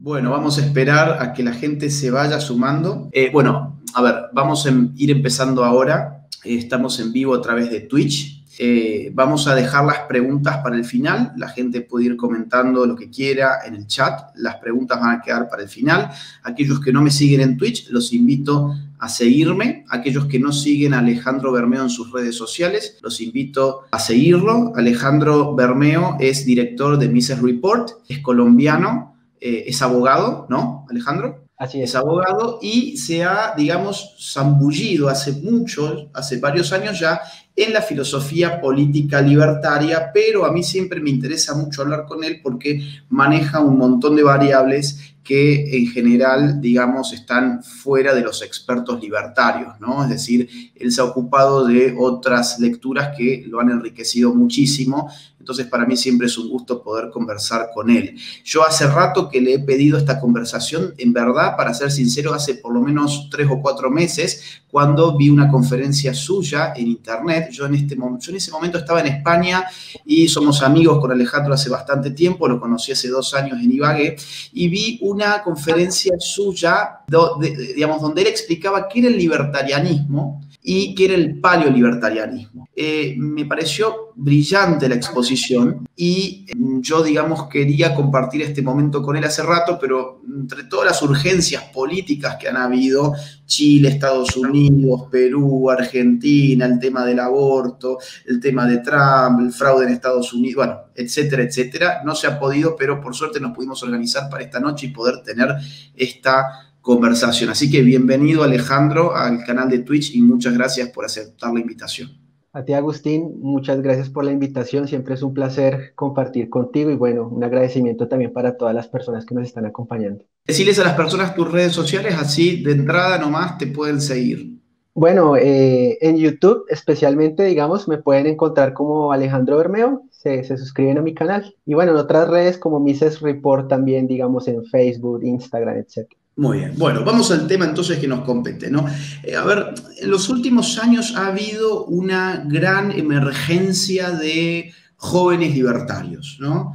Bueno, vamos a esperar a que la gente se vaya sumando. Bueno, a ver, vamos a ir empezando ahora. Estamos en vivo a través de Twitch. Vamos a dejar las preguntas para el final. La gente puede ir comentando lo que quiera en el chat. Las preguntas van a quedar para el final. Aquellos que no me siguen en Twitch, los invito a seguirme. Aquellos que no siguen a Alejandro Bermeo en sus redes sociales, los invito a seguirlo. Alejandro Bermeo es director de Mises Report, es colombiano, es abogado, ¿no, Alejandro? Así es. Es abogado y se ha, digamos, zambullido hace varios años ya, en la filosofía política libertaria, pero a mí siempre me interesa mucho hablar con él porque maneja un montón de variables que en general, digamos, están fuera de los expertos libertarios, ¿no? Es decir, él se ha ocupado de otras lecturas que lo han enriquecido muchísimo. Entonces, para mí siempre es un gusto poder conversar con él. Yo hace rato que le he pedido esta conversación, en verdad, para ser sincero, hace por lo menos 3 o 4 meses, cuando vi una conferencia suya en internet. Yo en ese momento estaba en España y somos amigos con Alejandro hace bastante tiempo, lo conocí hace 2 años en Ibagué, y vi una conferencia suya, digamos, donde él explicaba qué era el libertarianismo y qué era el paleolibertarianismo. Me pareció brillante la exposición y yo, digamos, quería compartir este momento con él hace rato, pero entre todas las urgencias políticas que han habido, Chile, Estados Unidos, Perú, Argentina, el tema del aborto, el tema de Trump, el fraude en Estados Unidos, bueno, etcétera, etcétera, no se ha podido, pero por suerte nos pudimos organizar para esta noche y poder tener esta conversación. Así que bienvenido, Alejandro, al canal de Twitch y muchas gracias por aceptar la invitación. A ti, Agustín, muchas gracias por la invitación. Siempre es un placer compartir contigo y bueno, un agradecimiento también para todas las personas que nos están acompañando. Decirles a las personas tus redes sociales, así de entrada nomás te pueden seguir. Bueno, en YouTube especialmente, digamos, me pueden encontrar como Alejandro Bermeo, se suscriben a mi canal. Y bueno, en otras redes como Mises Report también, digamos, en Facebook, Instagram, etc. Muy bien. Bueno, vamos al tema entonces que nos compete, ¿no? A ver, en los últimos años ha habido una gran emergencia de jóvenes libertarios, ¿no?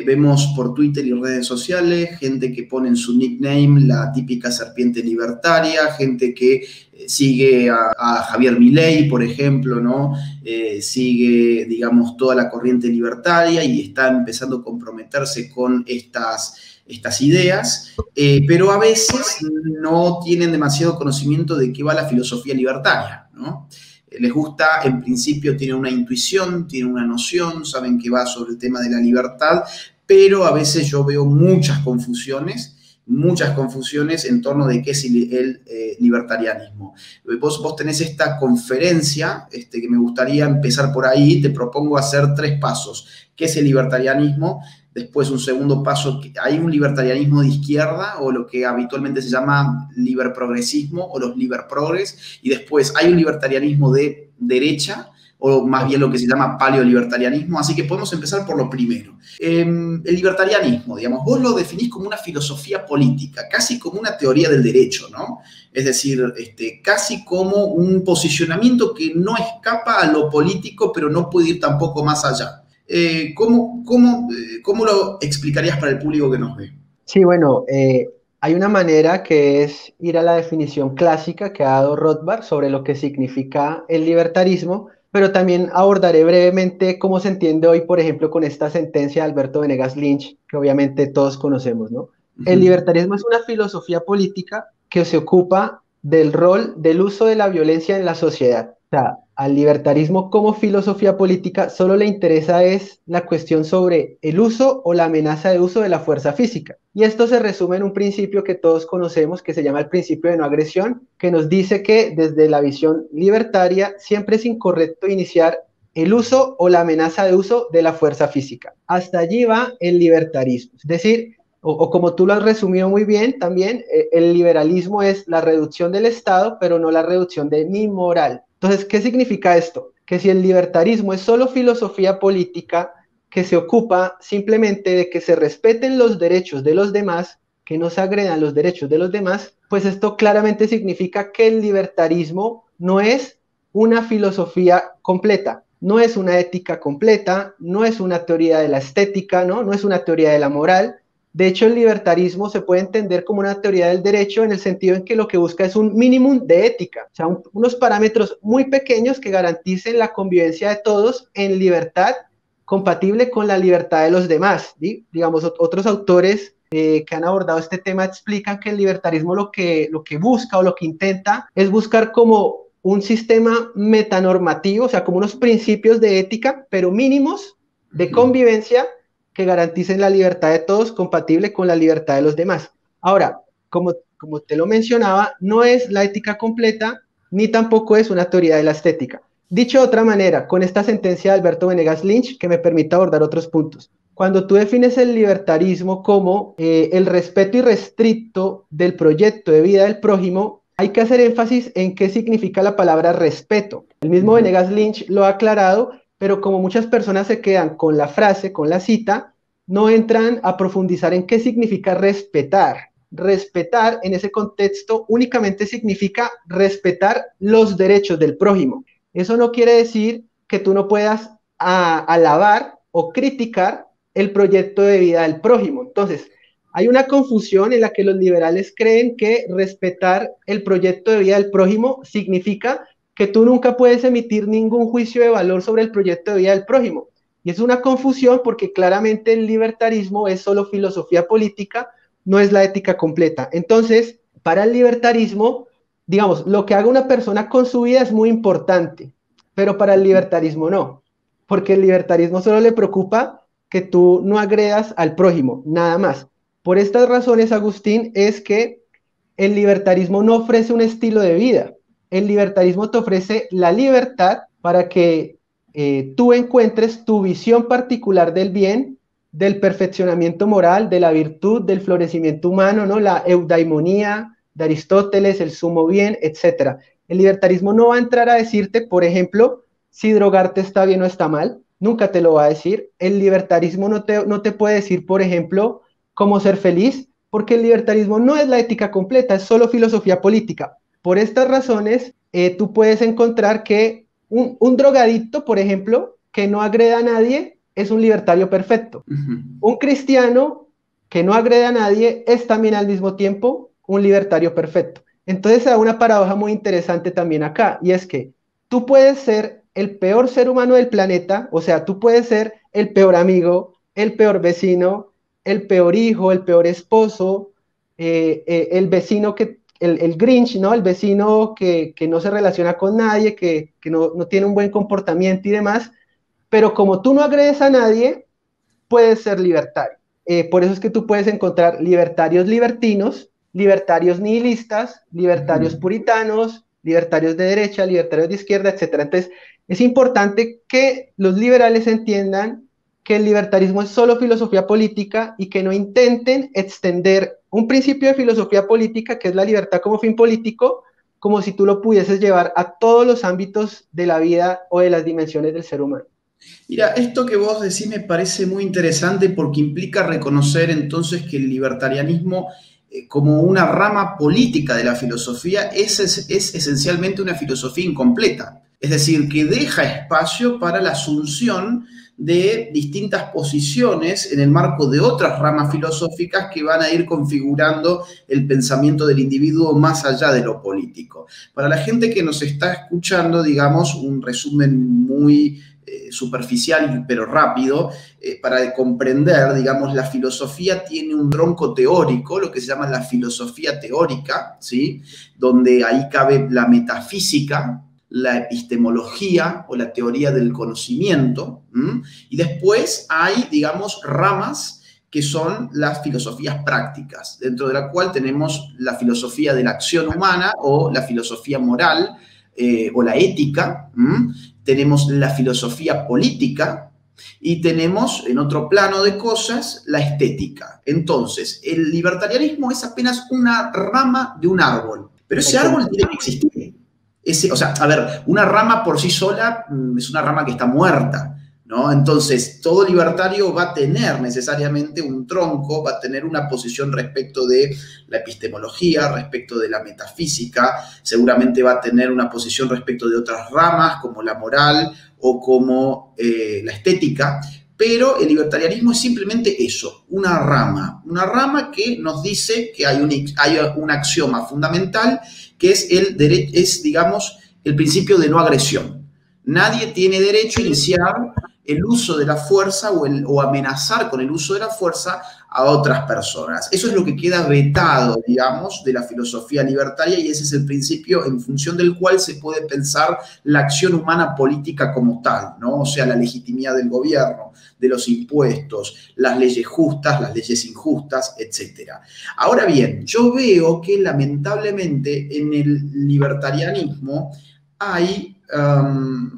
Vemos por Twitter y redes sociales gente que pone en su nickname la típica serpiente libertaria, gente que sigue a Javier Milei, por ejemplo, ¿no? Sigue, digamos, toda la corriente libertaria y está empezando a comprometerse con estas ideas, pero a veces no tienen demasiado conocimiento de qué va la filosofía libertaria, ¿no? Les gusta, en principio tienen una intuición, tienen una noción, saben que va sobre el tema de la libertad, pero a veces yo veo muchas confusiones en torno de qué es el libertarianismo. Vos tenés esta conferencia, que me gustaría empezar por ahí, te propongo hacer 3 pasos. ¿Qué es el libertarianismo? Después, un segundo paso, hay un libertarianismo de izquierda o lo que habitualmente se llama liberprogresismo o los liberprogres, y después hay un libertarianismo de derecha o más bien lo que se llama paleolibertarianismo, así que podemos empezar por lo primero. El libertarianismo, digamos, vos lo definís como una filosofía política, casi como una teoría del derecho, ¿no? Es decir, casi como un posicionamiento que no escapa a lo político, pero no puede ir tampoco más allá. ¿Cómo lo explicarías para el público que nos ve? Sí, bueno, hay una manera que es ir a la definición clásica que ha dado Rothbard sobre lo que significa el libertarismo, pero también abordaré brevemente cómo se entiende hoy, por ejemplo, con esta sentencia de Alberto Venegas Lynch, que obviamente todos conocemos, ¿no? El libertarismo es una filosofía política que se ocupa del rol del uso de la violencia en la sociedad. O sea, al libertarismo como filosofía política solo le interesa es la cuestión sobre el uso o la amenaza de uso de la fuerza física. Y esto se resume en un principio que todos conocemos que se llama el principio de no agresión, que nos dice que desde la visión libertaria siempre es incorrecto iniciar el uso o la amenaza de uso de la fuerza física. Hasta allí va el libertarismo. Es decir, o como tú lo has resumido muy bien también, el liberalismo es la reducción del Estado, pero no la reducción de mi moral. Entonces, ¿qué significa esto? Que si el libertarismo es solo filosofía política que se ocupa simplemente de que se respeten los derechos de los demás, que no se agredan los derechos de los demás, pues esto claramente significa que el libertarismo no es una filosofía completa, no es una ética completa, no es una teoría de la estética, ¿no? No es una teoría de la moral, De hecho, el libertarismo se puede entender como una teoría del derecho en el sentido en que lo que busca es un mínimo de ética, o sea, unos parámetros muy pequeños que garanticen la convivencia de todos en libertad compatible con la libertad de los demás. ¿Sí? Digamos, otros autores que han abordado este tema explican que el libertarismo lo que busca o lo que intenta es buscar como un sistema metanormativo, o sea, como unos principios de ética, pero mínimos de convivencia que garanticen la libertad de todos compatible con la libertad de los demás. Ahora, como te lo mencionaba, no es la ética completa ni tampoco es una teoría de la estética. Dicho de otra manera, con esta sentencia de Alberto Venegas Lynch, que me permite abordar otros puntos. Cuando tú defines el libertarismo como el respeto irrestricto del proyecto de vida del prójimo, hay que hacer énfasis en qué significa la palabra respeto. El mismo Venegas Lynch lo ha aclarado, pero como muchas personas se quedan con la frase, con la cita, no entran a profundizar en qué significa respetar. Respetar en ese contexto únicamente significa respetar los derechos del prójimo. Eso no quiere decir que tú no puedas alabar o criticar el proyecto de vida del prójimo. Entonces, hay una confusión en la que los liberales creen que respetar el proyecto de vida del prójimo significa que tú nunca puedes emitir ningún juicio de valor sobre el proyecto de vida del prójimo. Y es una confusión porque claramente el libertarismo es solo filosofía política, no es la ética completa. Entonces, para el libertarismo, digamos, lo que haga una persona con su vida es muy importante, pero para el libertarismo no, porque el libertarismo solo le preocupa que tú no agredas al prójimo, nada más. Por estas razones, Agustín, es que el libertarismo no ofrece un estilo de vida. El libertarismo te ofrece la libertad para que tú encuentres tu visión particular del bien, del perfeccionamiento moral, de la virtud, del florecimiento humano, ¿no? La eudaimonía de Aristóteles, el sumo bien, etc. El libertarismo no va a entrar a decirte, por ejemplo, si drogarte está bien o está mal, nunca te lo va a decir. El libertarismo no te puede decir, por ejemplo, cómo ser feliz, porque el libertarismo no es la ética completa, es solo filosofía política. Por estas razones, tú puedes encontrar que un drogadicto, por ejemplo, que no agreda a nadie, es un libertario perfecto. Un cristiano que no agrede a nadie es también al mismo tiempo un libertario perfecto. Entonces hay una paradoja muy interesante también acá, y es que tú puedes ser el peor ser humano del planeta, o sea, tú puedes ser el peor amigo, el peor vecino, el peor hijo, el peor esposo, el vecino el Grinch, ¿no? El vecino que no se relaciona con nadie, que no tiene un buen comportamiento y demás, pero como tú no agredes a nadie, puedes ser libertario. Por eso es que tú puedes encontrar libertarios libertinos, libertarios nihilistas, libertarios puritanos, libertarios de derecha, libertarios de izquierda, etc. Entonces, es importante que los liberales entiendan que el libertarismo es solo filosofía política y que no intenten extender un principio de filosofía política, que es la libertad como fin político, como si tú lo pudieses llevar a todos los ámbitos de la vida o de las dimensiones del ser humano. Mira, esto que vos decís me parece muy interesante porque implica reconocer entonces que el libertarianismo como una rama política de la filosofía es esencialmente una filosofía incompleta. Es decir, que deja espacio para la asunción de distintas posiciones en el marco de otras ramas filosóficas que van a ir configurando el pensamiento del individuo más allá de lo político. Para la gente que nos está escuchando, digamos, un resumen muy superficial pero rápido, para comprender, digamos, la filosofía tiene un tronco teórico, lo que se llama la filosofía teórica, ¿sí? Donde ahí cabe la metafísica, la epistemología o la teoría del conocimiento, y después hay, digamos, ramas que son las filosofías prácticas, dentro de la cual tenemos la filosofía de la acción humana o la filosofía moral o la ética, tenemos la filosofía política y tenemos en otro plano de cosas la estética. Entonces, el libertarianismo es apenas una rama de un árbol, pero ese árbol tiene que existir. O sea, a ver, una rama por sí sola es una rama que está muerta, ¿no? Entonces, todo libertario va a tener necesariamente un tronco, va a tener una posición respecto de la epistemología, respecto de la metafísica, seguramente va a tener una posición respecto de otras ramas como la moral o como la estética, pero el libertarianismo es simplemente eso, una rama que nos dice que hay un axioma fundamental que es, digamos, el principio de no agresión. Nadie tiene derecho a iniciar el uso de la fuerza o amenazar con el uso de la fuerza a otras personas. Eso es lo que queda vetado, digamos, de la filosofía libertaria, y ese es el principio en función del cual se puede pensar la acción humana política como tal, ¿no? O sea, la legitimidad del gobierno, de los impuestos, las leyes justas, las leyes injustas, etc. Ahora bien, yo veo que lamentablemente en el libertarianismo hay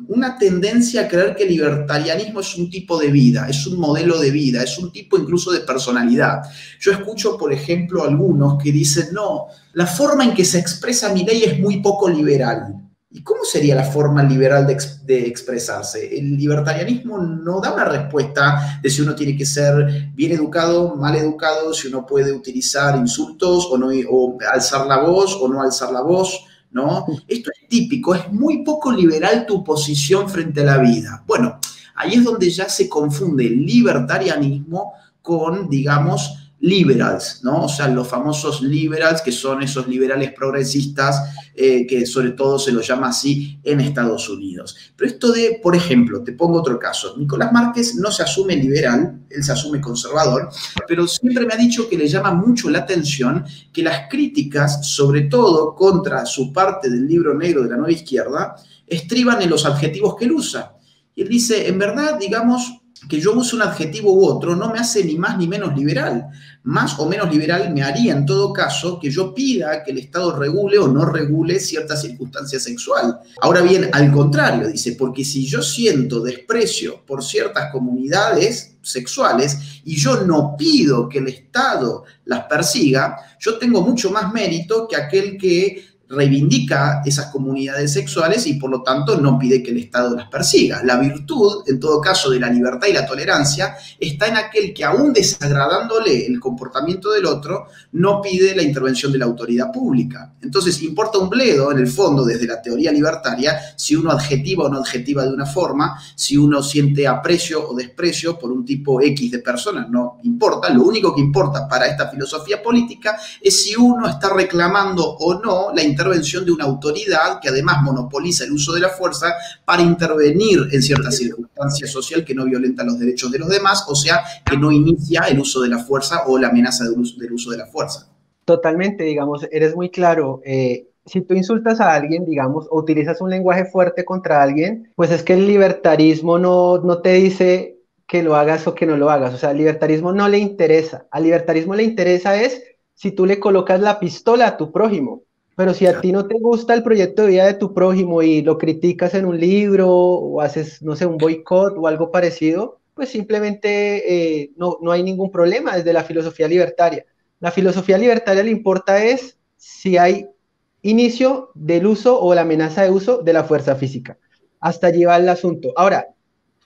una tendencia a creer que el libertarianismo es un tipo de vida, es un modelo de vida, es un tipo incluso de personalidad. Yo escucho, por ejemplo, algunos que dicen, no, la forma en que se expresa Milei es muy poco liberal. ¿Y cómo sería la forma liberal de expresarse? El libertarianismo no da una respuesta de si uno tiene que ser bien educado, mal educado, si uno puede utilizar insultos o, no, o alzar la voz o no alzar la voz, ¿no? Esto es típico, es muy poco liberal tu posición frente a la vida. Bueno, ahí es donde ya se confunde el libertarianismo con, digamos, liberals, ¿no? O sea, los famosos liberals, que son esos liberales progresistas, que sobre todo se los llama así en Estados Unidos. Pero esto de, por ejemplo, te pongo otro caso, Nicolás Márquez no se asume liberal, él se asume conservador, pero siempre me ha dicho que le llama mucho la atención que las críticas, sobre todo contra su parte del libro negro de la nueva izquierda, estriban en los adjetivos que él usa. Y él dice, en verdad, digamos, que yo use un adjetivo u otro no me hace ni más ni menos liberal. Más o menos liberal me haría, en todo caso, que yo pida que el Estado regule o no regule cierta circunstancia sexual. Ahora bien, al contrario, dice, porque si yo siento desprecio por ciertas comunidades sexuales y yo no pido que el Estado las persiga, yo tengo mucho más mérito que aquel que reivindica esas comunidades sexuales y por lo tanto no pide que el Estado las persiga. La virtud, en todo caso, de la libertad y la tolerancia está en aquel que, aún desagradándole el comportamiento del otro, no pide la intervención de la autoridad pública. Entonces, importa un bledo, en el fondo, desde la teoría libertaria, si uno adjetiva o no adjetiva de una forma, si uno siente aprecio o desprecio por un tipo X de personas, no importa. Lo único que importa para esta filosofía política es si uno está reclamando o no la intervención de una autoridad que además monopoliza el uso de la fuerza para intervenir en cierta circunstancia social que no violenta los derechos de los demás, o sea, que no inicia el uso de la fuerza o la amenaza del uso de la fuerza. Totalmente, digamos, eres muy claro. Si tú insultas a alguien, digamos, o utilizas un lenguaje fuerte contra alguien, pues es que el libertarismo no te dice que lo hagas o que no lo hagas. O sea, al libertarismo no le interesa. Al libertarismo le interesa es si tú le colocas la pistola a tu prójimo. Pero si a ti no te gusta el proyecto de vida de tu prójimo y lo criticas en un libro o haces, no sé, un boicot o algo parecido, pues simplemente no hay ningún problema desde la filosofía libertaria. La filosofía libertaria le importa es si hay inicio del uso o la amenaza de uso de la fuerza física. Hasta allí va el asunto. Ahora,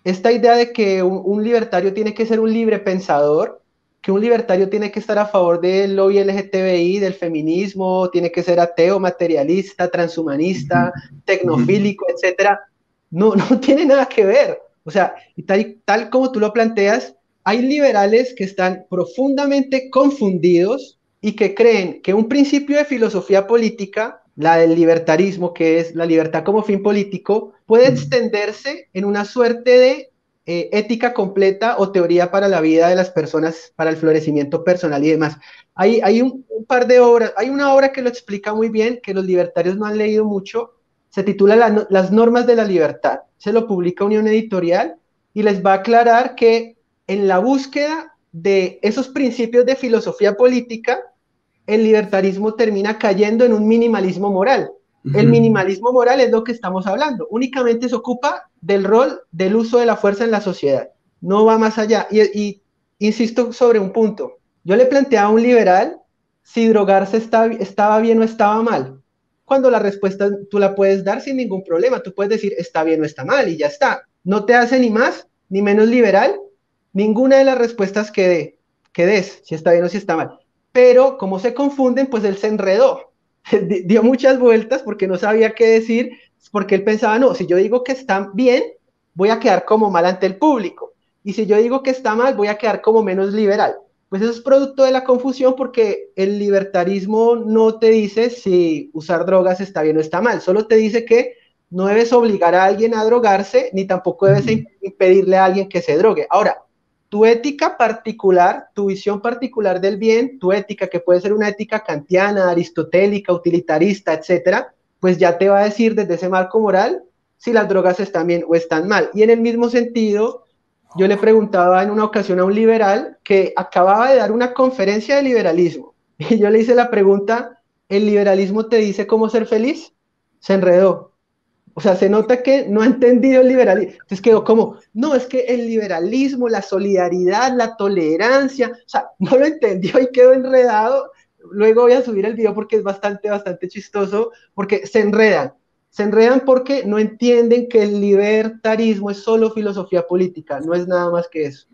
esta idea de que un libertario tiene que ser un libre pensador, que un libertario tiene que estar a favor del lobby LGTBI, del feminismo, tiene que ser ateo, materialista, transhumanista, tecnofílico, etcétera, no tiene nada que ver. O sea, y tal como tú lo planteas, hay liberales que están profundamente confundidos y que creen que un principio de filosofía política, la del libertarismo, que es la libertad como fin político, puede extenderse en una suerte de ética completa o teoría para la vida de las personas, para el florecimiento personal y demás. Hay un par de obras, hay una obra que lo explica muy bien, que los libertarios no han leído mucho, se titula Las normas de la libertad, se lo publica Unión Editorial y les va a aclarar que en la búsqueda de esos principios de filosofía política, el libertarismo termina cayendo en un minimalismo moral. El minimalismo moral es lo que estamos hablando. Únicamente se ocupa del rol del uso de la fuerza en la sociedad. No va más allá. Y insisto sobre un punto. Yo le planteaba a un liberal si drogarse estaba bien o estaba mal. Cuando la respuesta tú la puedes dar sin ningún problema. Tú puedes decir está bien o está mal y ya está. No te hace ni más ni menos liberal ninguna de las respuestas que des, si está bien o si está mal. Pero como se confunden, pues él se enredó, dio muchas vueltas porque no sabía qué decir, porque él pensaba, no, si yo digo que están bien, voy a quedar como mal ante el público. y si yo digo que está mal, voy a quedar como menos liberal. Pues eso es producto de la confusión porque el libertarismo no te dice si usar drogas está bien o está mal, solo te dice que no debes obligar a alguien a drogarse, ni tampoco debes impedirle a alguien que se drogue. Ahora, tu ética particular, tu visión particular del bien, tu ética, que puede ser una ética kantiana, aristotélica, utilitarista, etcétera, pues ya te va a decir desde ese marco moral si las drogas están bien o están mal. Y en el mismo sentido, yo le preguntaba en una ocasión a un liberal que acababa de dar una conferencia de liberalismo, y yo le hice la pregunta, ¿el liberalismo te dice cómo ser feliz? Se enredó. O sea, se nota que no ha entendido el liberalismo. Entonces quedó como, no, es que el liberalismo, la solidaridad, la tolerancia, o sea, no lo entendió y quedó enredado. Luego voy a subir el video porque es bastante chistoso, porque se enredan porque no entienden que el libertarismo es solo filosofía política, no es nada más que eso.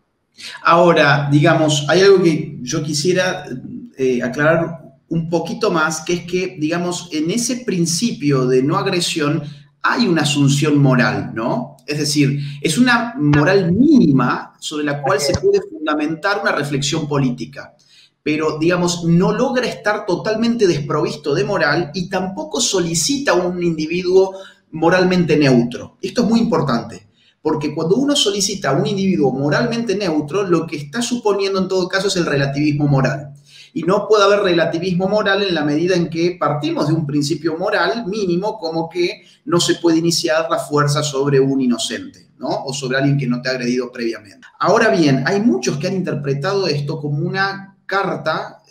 Ahora, digamos, hay algo que yo quisiera aclarar un poquito más, que es que, digamos, en ese principio de no agresión hay una asunción moral, ¿no? Es decir, es una moral mínima sobre la cual se puede fundamentar una reflexión política, pero, digamos, no logra estar totalmente desprovisto de moral y tampoco solicita un individuo moralmente neutro. Esto es muy importante. Porque cuando uno solicita a un individuo moralmente neutro, lo que está suponiendo en todo caso es el relativismo moral. Y no puede haber relativismo moral en la medida en que partimos de un principio moral mínimo, como que no se puede iniciar la fuerza sobre un inocente, ¿no? O sobre alguien que no te ha agredido previamente. Ahora bien, hay muchos que han interpretado esto como una carta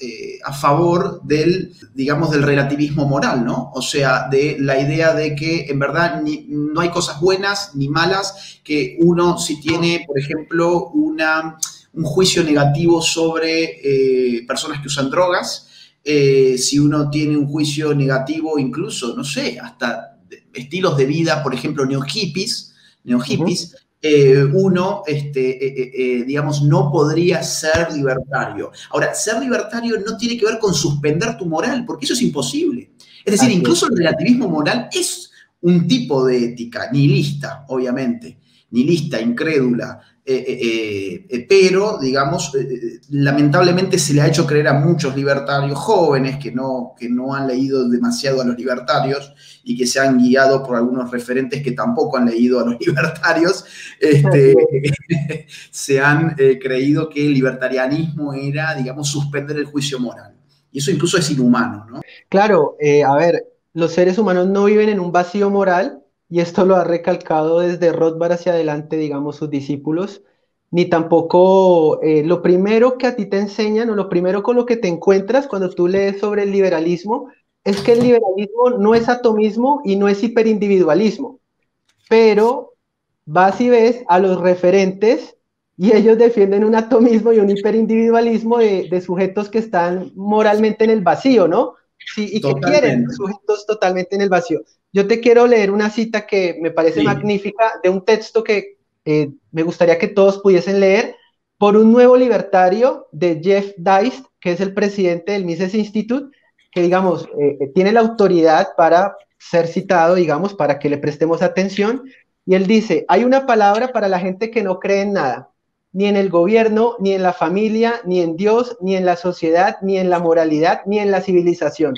a favor del, digamos, del relativismo moral, ¿no? O sea, de la idea de que en verdad no hay cosas buenas ni malas, que uno si tiene, por ejemplo, un juicio negativo sobre personas que usan drogas, si uno tiene un juicio negativo incluso, no sé, hasta estilos de vida, por ejemplo, neo-hippies, uno, digamos, no podría ser libertario. Ahora, ser libertario no tiene que ver con suspender tu moral, porque eso es imposible. Es decir, incluso el relativismo moral es un tipo de ética, nihilista, obviamente, nihilista, incrédula, pero, digamos, lamentablemente se le ha hecho creer a muchos libertarios jóvenes que no han leído demasiado a los libertarios y que se han guiado por algunos referentes que tampoco han leído a los libertarios, se han creído que el libertarianismo era, digamos, suspender el juicio moral. Y eso incluso es inhumano, ¿no? Claro, a ver, los seres humanos no viven en un vacío moral, y esto lo ha recalcado desde Rothbard hacia adelante, digamos, sus discípulos, ni tampoco lo primero que a ti te enseñan o lo primero con lo que te encuentras cuando tú lees sobre el liberalismo es que el liberalismo no es atomismo y no es hiperindividualismo, pero vas y ves a los referentes y ellos defienden un atomismo y un hiperindividualismo de sujetos que están moralmente en el vacío, ¿no? Sí, y que quieren sujetos totalmente en el vacío. Yo te quiero leer una cita que me parece magnífica de un texto que me gustaría que todos pudiesen leer, por un nuevo libertario de Jeff Deist, que es el presidente del Mises Institute, que digamos, tiene la autoridad para ser citado, digamos, para que le prestemos atención. Y él dice, hay una palabra para la gente que no cree en nada, ni en el gobierno, ni en la familia, ni en Dios, ni en la sociedad, ni en la moralidad, ni en la civilización.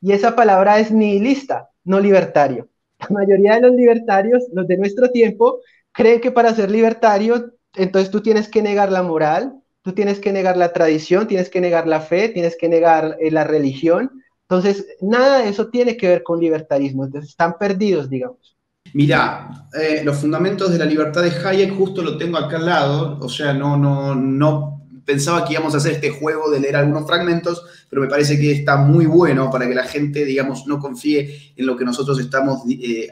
Y esa palabra es nihilista, no libertario. La mayoría de los libertarios, los de nuestro tiempo, creen que para ser libertario, entonces tú tienes que negar la moral, tú tienes que negar la tradición, tienes que negar la fe, tienes que negar la religión. Entonces, nada de eso tiene que ver con libertarismo. Entonces, están perdidos, digamos. Mirá, los fundamentos de la libertad de Hayek justo lo tengo acá al lado, o sea, no pensaba que íbamos a hacer este juego de leer algunos fragmentos, pero me parece que está muy bueno para que la gente, digamos, no confíe en lo que nosotros estamos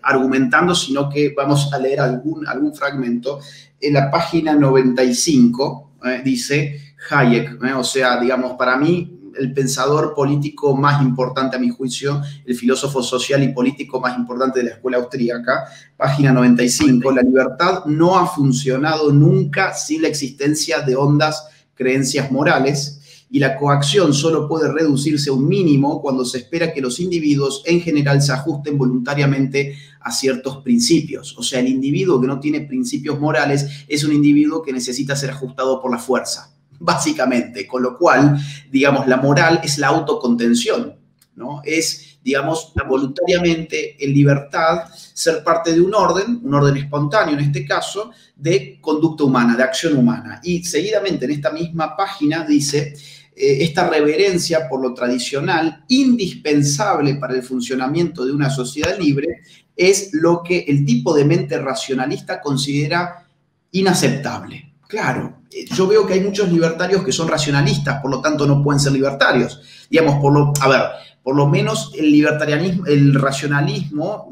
argumentando, sino que vamos a leer algún fragmento. En la página 95 dice Hayek, o sea, digamos, para mí, el pensador político más importante a mi juicio, el filósofo social y político más importante de la escuela austríaca, página 95, la libertad no ha funcionado nunca sin la existencia de hondas creencias morales y la coacción solo puede reducirse a un mínimo cuando se espera que los individuos en general se ajusten voluntariamente a ciertos principios. O sea, el individuo que no tiene principios morales es un individuo que necesita ser ajustado por la fuerza, básicamente, con lo cual, digamos, la moral es la autocontención, ¿no? Es, digamos, voluntariamente, en libertad, ser parte de un orden espontáneo en este caso, de conducta humana, de acción humana. Y seguidamente en esta misma página dice, esta reverencia por lo tradicional, indispensable para el funcionamiento de una sociedad libre, es lo que el tipo de mente racionalista considera inaceptable. Claro, yo veo que hay muchos libertarios que son racionalistas, por lo tanto no pueden ser libertarios. Digamos, por lo menos el libertarianismo, el racionalismo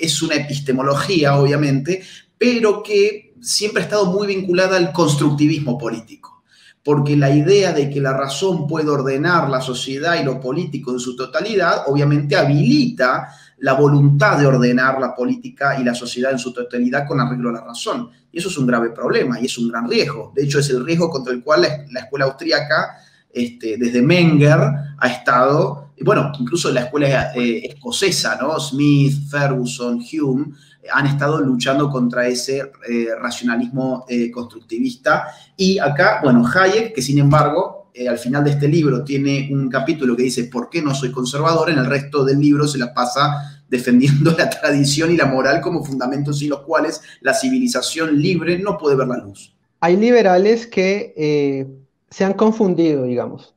es una epistemología, obviamente, pero que siempre ha estado muy vinculada al constructivismo político. Porque la idea de que la razón puede ordenar la sociedad y lo político en su totalidad, obviamente habilita la voluntad de ordenar la política y la sociedad en su totalidad con arreglo a la razón. Y eso es un grave problema y es un gran riesgo. De hecho, es el riesgo contra el cual la escuela austríaca, desde Menger, ha estado, bueno, incluso la escuela escocesa, ¿no? Smith, Ferguson, Hume, han estado luchando contra ese racionalismo constructivista. Y acá, bueno, Hayek, que sin embargo, al final de este libro tiene un capítulo que dice ¿por qué no soy conservador? En el resto del libro se la pasa defendiendo la tradición y la moral como fundamentos sin los cuales la civilización libre no puede ver la luz. Hay liberales que se han confundido, digamos.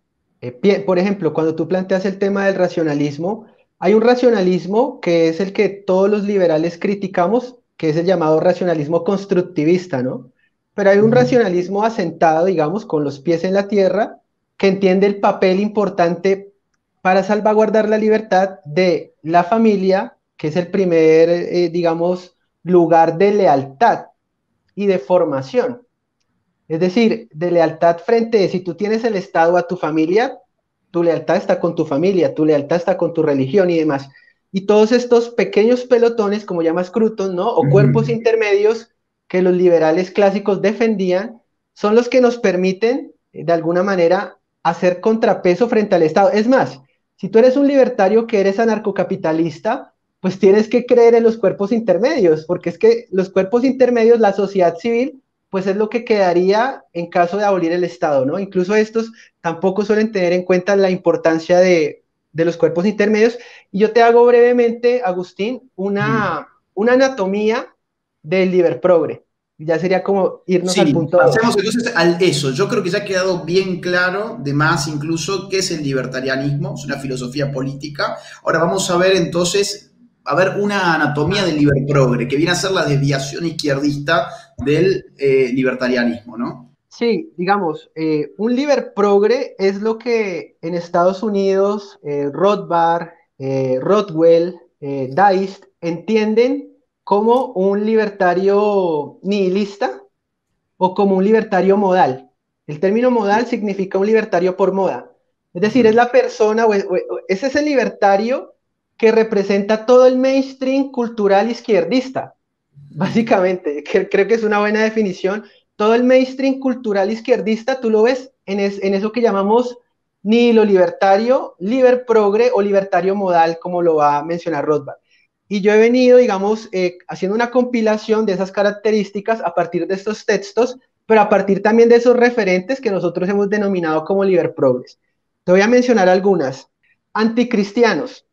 Por ejemplo, cuando tú planteas el tema del racionalismo, hay un racionalismo que es el que todos los liberales criticamos, que es el llamado racionalismo constructivista, ¿no? Pero hay un racionalismo asentado, digamos, con los pies en la tierra, que entiende el papel importante para salvaguardar la libertad de la familia, que es el primer, digamos, lugar de lealtad y de formación. Es decir, de lealtad frente, si tú tienes el Estado a tu familia, tu lealtad está con tu familia, tu lealtad está con tu religión y demás. Y todos estos pequeños pelotones, como llama Scruton, ¿no? O cuerpos intermedios que los liberales clásicos defendían, son los que nos permiten, de alguna manera, hacer contrapeso frente al Estado. Es más, si tú eres un libertario que eres anarcocapitalista, pues tienes que creer en los cuerpos intermedios, porque es que los cuerpos intermedios, la sociedad civil, pues es lo que quedaría en caso de abolir el Estado, ¿no? Incluso estos tampoco suelen tener en cuenta la importancia de los cuerpos intermedios. Y yo te hago brevemente, Agustín, una anatomía del liberprogre. Ya sería como irnos al punto 2. Pasemos entonces a eso. Yo creo que ya ha quedado bien claro, de más incluso, qué es el libertarianismo, es una filosofía política. Ahora vamos a ver entonces, una anatomía del liberprogre, que viene a ser la desviación izquierdista del libertarianismo, ¿no? Sí, digamos, un liberprogre es lo que en Estados Unidos Rothbard, Rothwell, Deist entienden como un libertario nihilista o como un libertario modal. El término modal significa un libertario por moda. Es decir, es la persona, ese es el libertario que representa todo el mainstream cultural izquierdista, básicamente. Creo que es una buena definición. Todo el mainstream cultural izquierdista, tú lo ves en eso que llamamos ni lo libertario, liberprogre o libertario modal, como lo va a mencionar Rothbard. Y yo he venido, digamos, haciendo una compilación de esas características a partir de estos textos, pero a partir también de esos referentes que nosotros hemos denominado como liberprogres. Te voy a mencionar algunas. Anticristianos.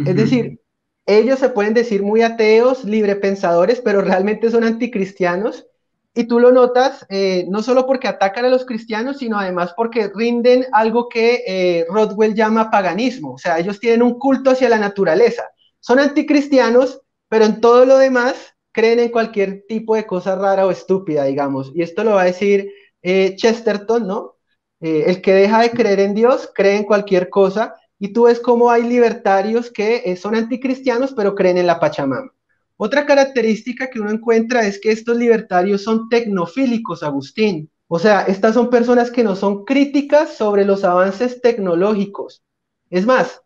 Es decir, ellos se pueden decir muy ateos, librepensadores, pero realmente son anticristianos. Y tú lo notas no solo porque atacan a los cristianos, sino además porque rinden algo que Rothwell llama paganismo. O sea, ellos tienen un culto hacia la naturaleza. Son anticristianos, pero en todo lo demás creen en cualquier tipo de cosa rara o estúpida, digamos. Y esto lo va a decir Chesterton, ¿no? El que deja de creer en Dios cree en cualquier cosa. Y tú ves cómo hay libertarios que son anticristianos, pero creen en la Pachamama. Otra característica que uno encuentra es que estos libertarios son tecnofílicos, Agustín. O sea, estas son personas que no son críticas sobre los avances tecnológicos. Es más,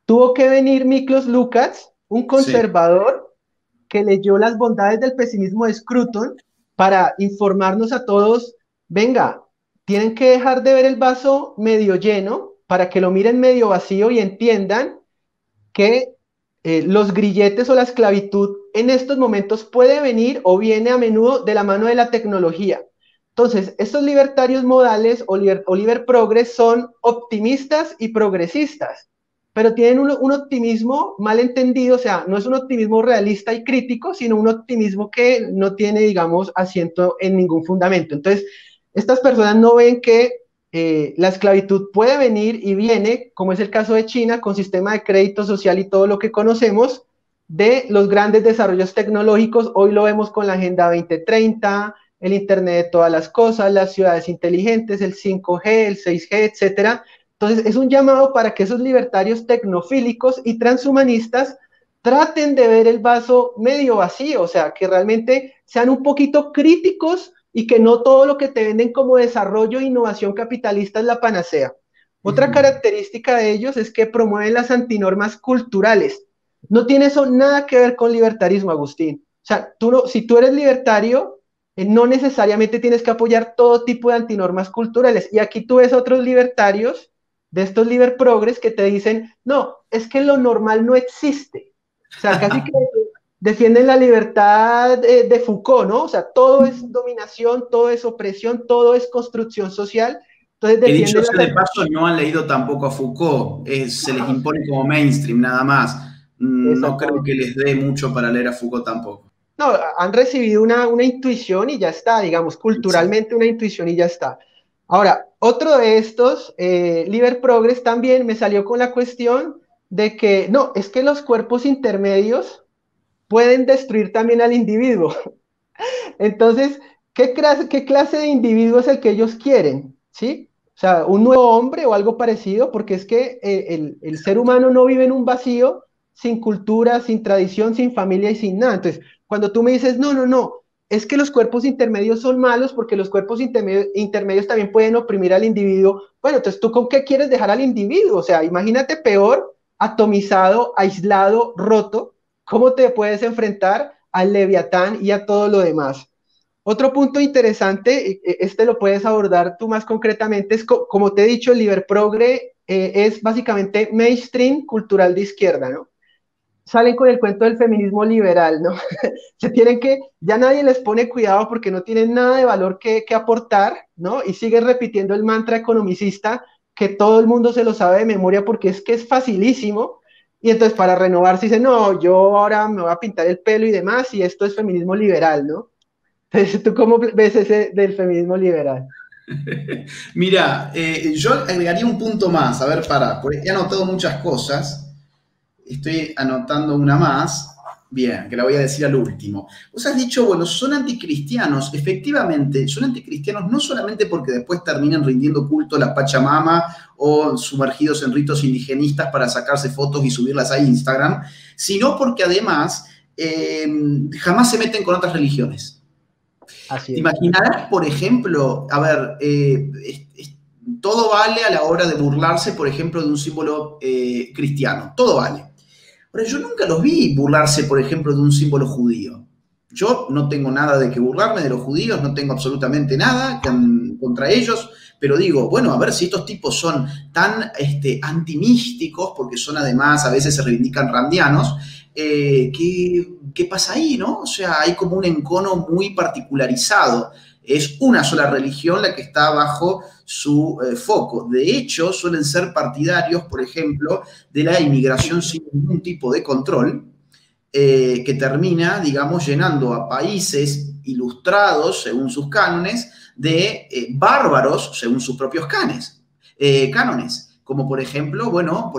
tuvo que venir Miklos Lukács, un conservador que leyó las bondades del pesimismo de Scruton para informarnos a todos, venga, tienen que dejar de ver el vaso medio lleno para que lo miren medio vacío y entiendan que los grilletes o la esclavitud en estos momentos puede venir o viene a menudo de la mano de la tecnología. Entonces, estos libertarios modales o liber progres son optimistas y progresistas, pero tienen un optimismo mal entendido, o sea, no es un optimismo realista y crítico, sino un optimismo que no tiene, digamos, asiento en ningún fundamento. Entonces, estas personas no ven que la esclavitud puede venir y viene, como es el caso de China, con sistema de crédito social y todo lo que conocemos, de los grandes desarrollos tecnológicos. Hoy lo vemos con la Agenda 2030, el Internet de todas las cosas, las ciudades inteligentes, el 5G, el 6G, etcétera. Entonces, es un llamado para que esos libertarios tecnofílicos y transhumanistas traten de ver el vaso medio vacío, o sea, que realmente sean un poquito críticos y que no todo lo que te venden como desarrollo e innovación capitalista es la panacea. Otra característica de ellos es que promueven las antinormas culturales. No tiene eso nada que ver con libertarismo, Agustín. O sea, si tú eres libertario, no necesariamente tienes que apoyar todo tipo de antinormas culturales. Y aquí tú ves otros libertarios, de estos liber progres, que te dicen, no, es que lo normal no existe. O sea, casi que defienden la libertad de Foucault, ¿no? O sea, todo es dominación, todo es opresión, todo es construcción social. Entonces Que dicho defienden sea la... de paso, no han leído tampoco a Foucault, se les impone como mainstream nada más. No creo Exactamente. que les dé mucho para leer a Foucault tampoco. No, han recibido una intuición y ya está, digamos, Exacto. culturalmente una intuición y ya está. Ahora, otro de estos, Liber Progress, también me salió con la cuestión de que, no, es que los cuerpos intermedios pueden destruir también al individuo. Entonces, ¿qué clase de individuo es el que ellos quieren? ¿Sí? O sea, un nuevo hombre o algo parecido, porque es que el ser humano no vive en un vacío sin cultura, sin tradición, sin familia y sin nada. Entonces, cuando tú me dices, no, no, no, es que los cuerpos intermedios son malos porque los cuerpos intermedios también pueden oprimir al individuo. Bueno, entonces, ¿tú con qué quieres dejar al individuo? O sea, imagínate peor, atomizado, aislado, roto, ¿cómo te puedes enfrentar al Leviatán y a todo lo demás? Otro punto interesante, este lo puedes abordar tú más concretamente, es como te he dicho, el Liber-Progre es básicamente mainstream cultural de izquierda, ¿no? Salen con el cuento del feminismo liberal, ¿no? Se tienen que, ya nadie les pone cuidado porque no tienen nada de valor que aportar, ¿no? Y siguen repitiendo el mantra economicista que todo el mundo se lo sabe de memoria porque es que es facilísimo. Y entonces para renovarse dicen, no, yo ahora me voy a pintar el pelo y demás, y esto es feminismo liberal, ¿no? Entonces, ¿tú cómo ves ese del feminismo liberal? Mira, yo agregaría un punto más. A ver, porque he anotado muchas cosas. Estoy anotando una más. Bien, que la voy a decir al último. Vos has dicho, bueno, son anticristianos. Efectivamente, son anticristianos no solamente porque después terminan rindiendo culto a la Pachamama o sumergidos en ritos indigenistas para sacarse fotos y subirlas a Instagram, sino porque además jamás se meten con otras religiones. Así ¿Te es. imaginarás, por ejemplo, a ver, todo vale a la hora de burlarse, por ejemplo, de un símbolo cristiano? Todo vale. Ahora, yo nunca los vi burlarse, por ejemplo, de un símbolo judío. Yo no tengo nada de que burlarme de los judíos, no tengo absolutamente nada contra ellos, pero digo, bueno, a ver si estos tipos son tan antimísticos, porque son además, a veces se reivindican randianos, ¿qué pasa ahí, no? O sea, hay como un encono muy particularizado. Es una sola religión la que está bajo su foco. De hecho, suelen ser partidarios, por ejemplo, de la inmigración sin ningún tipo de control, que termina, digamos, llenando a países ilustrados, según sus cánones, de bárbaros, según sus propios cánones, como por ejemplo, bueno,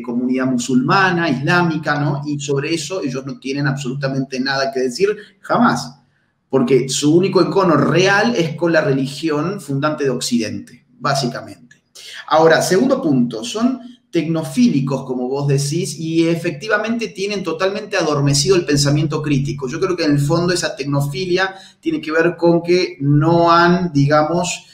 comunidad musulmana, islámica, ¿no? Y sobre eso ellos no tienen absolutamente nada que decir jamás, porque su único encono real es con la religión fundante de Occidente, básicamente. Ahora, segundo punto, son tecnofílicos, como vos decís, y efectivamente tienen totalmente adormecido el pensamiento crítico. Yo creo que en el fondo esa tecnofilia tiene que ver con que no han, digamos,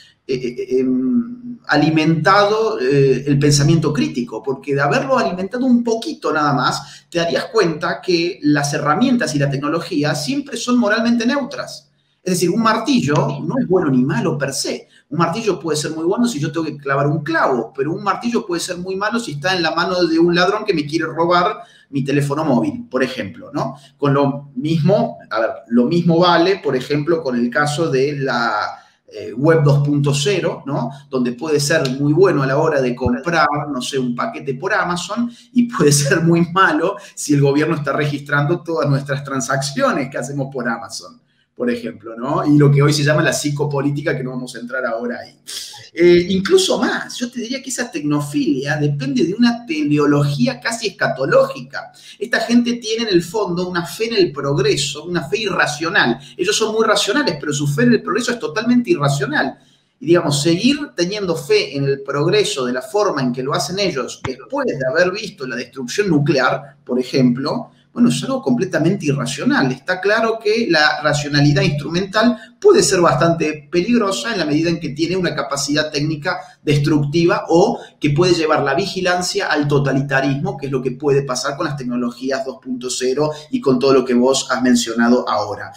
alimentado el pensamiento crítico, porque de haberlo alimentado un poquito nada más, te darías cuenta que las herramientas y la tecnología siempre son moralmente neutras. Es decir, un martillo no es bueno ni malo per se. Un martillo puede ser muy bueno si yo tengo que clavar un clavo, pero un martillo puede ser muy malo si está en la mano de un ladrón que me quiere robar mi teléfono móvil, por ejemplo, ¿no? Con lo mismo, a ver, lo mismo vale, por ejemplo, con el caso de la web 2.0, ¿no? Donde puede ser muy bueno a la hora de comprar, no sé, un paquete por Amazon y puede ser muy malo si el gobierno está registrando todas nuestras transacciones que hacemos por Amazon, por ejemplo, ¿no? Y lo que hoy se llama la psicopolítica, que no vamos a entrar ahora ahí. Incluso más, yo te diría que esa tecnofilia depende de una teleología casi escatológica. Esta gente tiene en el fondo una fe en el progreso, una fe irracional. Ellos son muy racionales, pero su fe en el progreso es totalmente irracional. Y digamos, seguir teniendo fe en el progreso de la forma en que lo hacen ellos, después de haber visto la destrucción nuclear, por ejemplo, bueno, es algo completamente irracional. Está claro que la racionalidad instrumental puede ser bastante peligrosa en la medida en que tiene una capacidad técnica destructiva o que puede llevar la vigilancia al totalitarismo, que es lo que puede pasar con las tecnologías 2.0 y con todo lo que vos has mencionado ahora.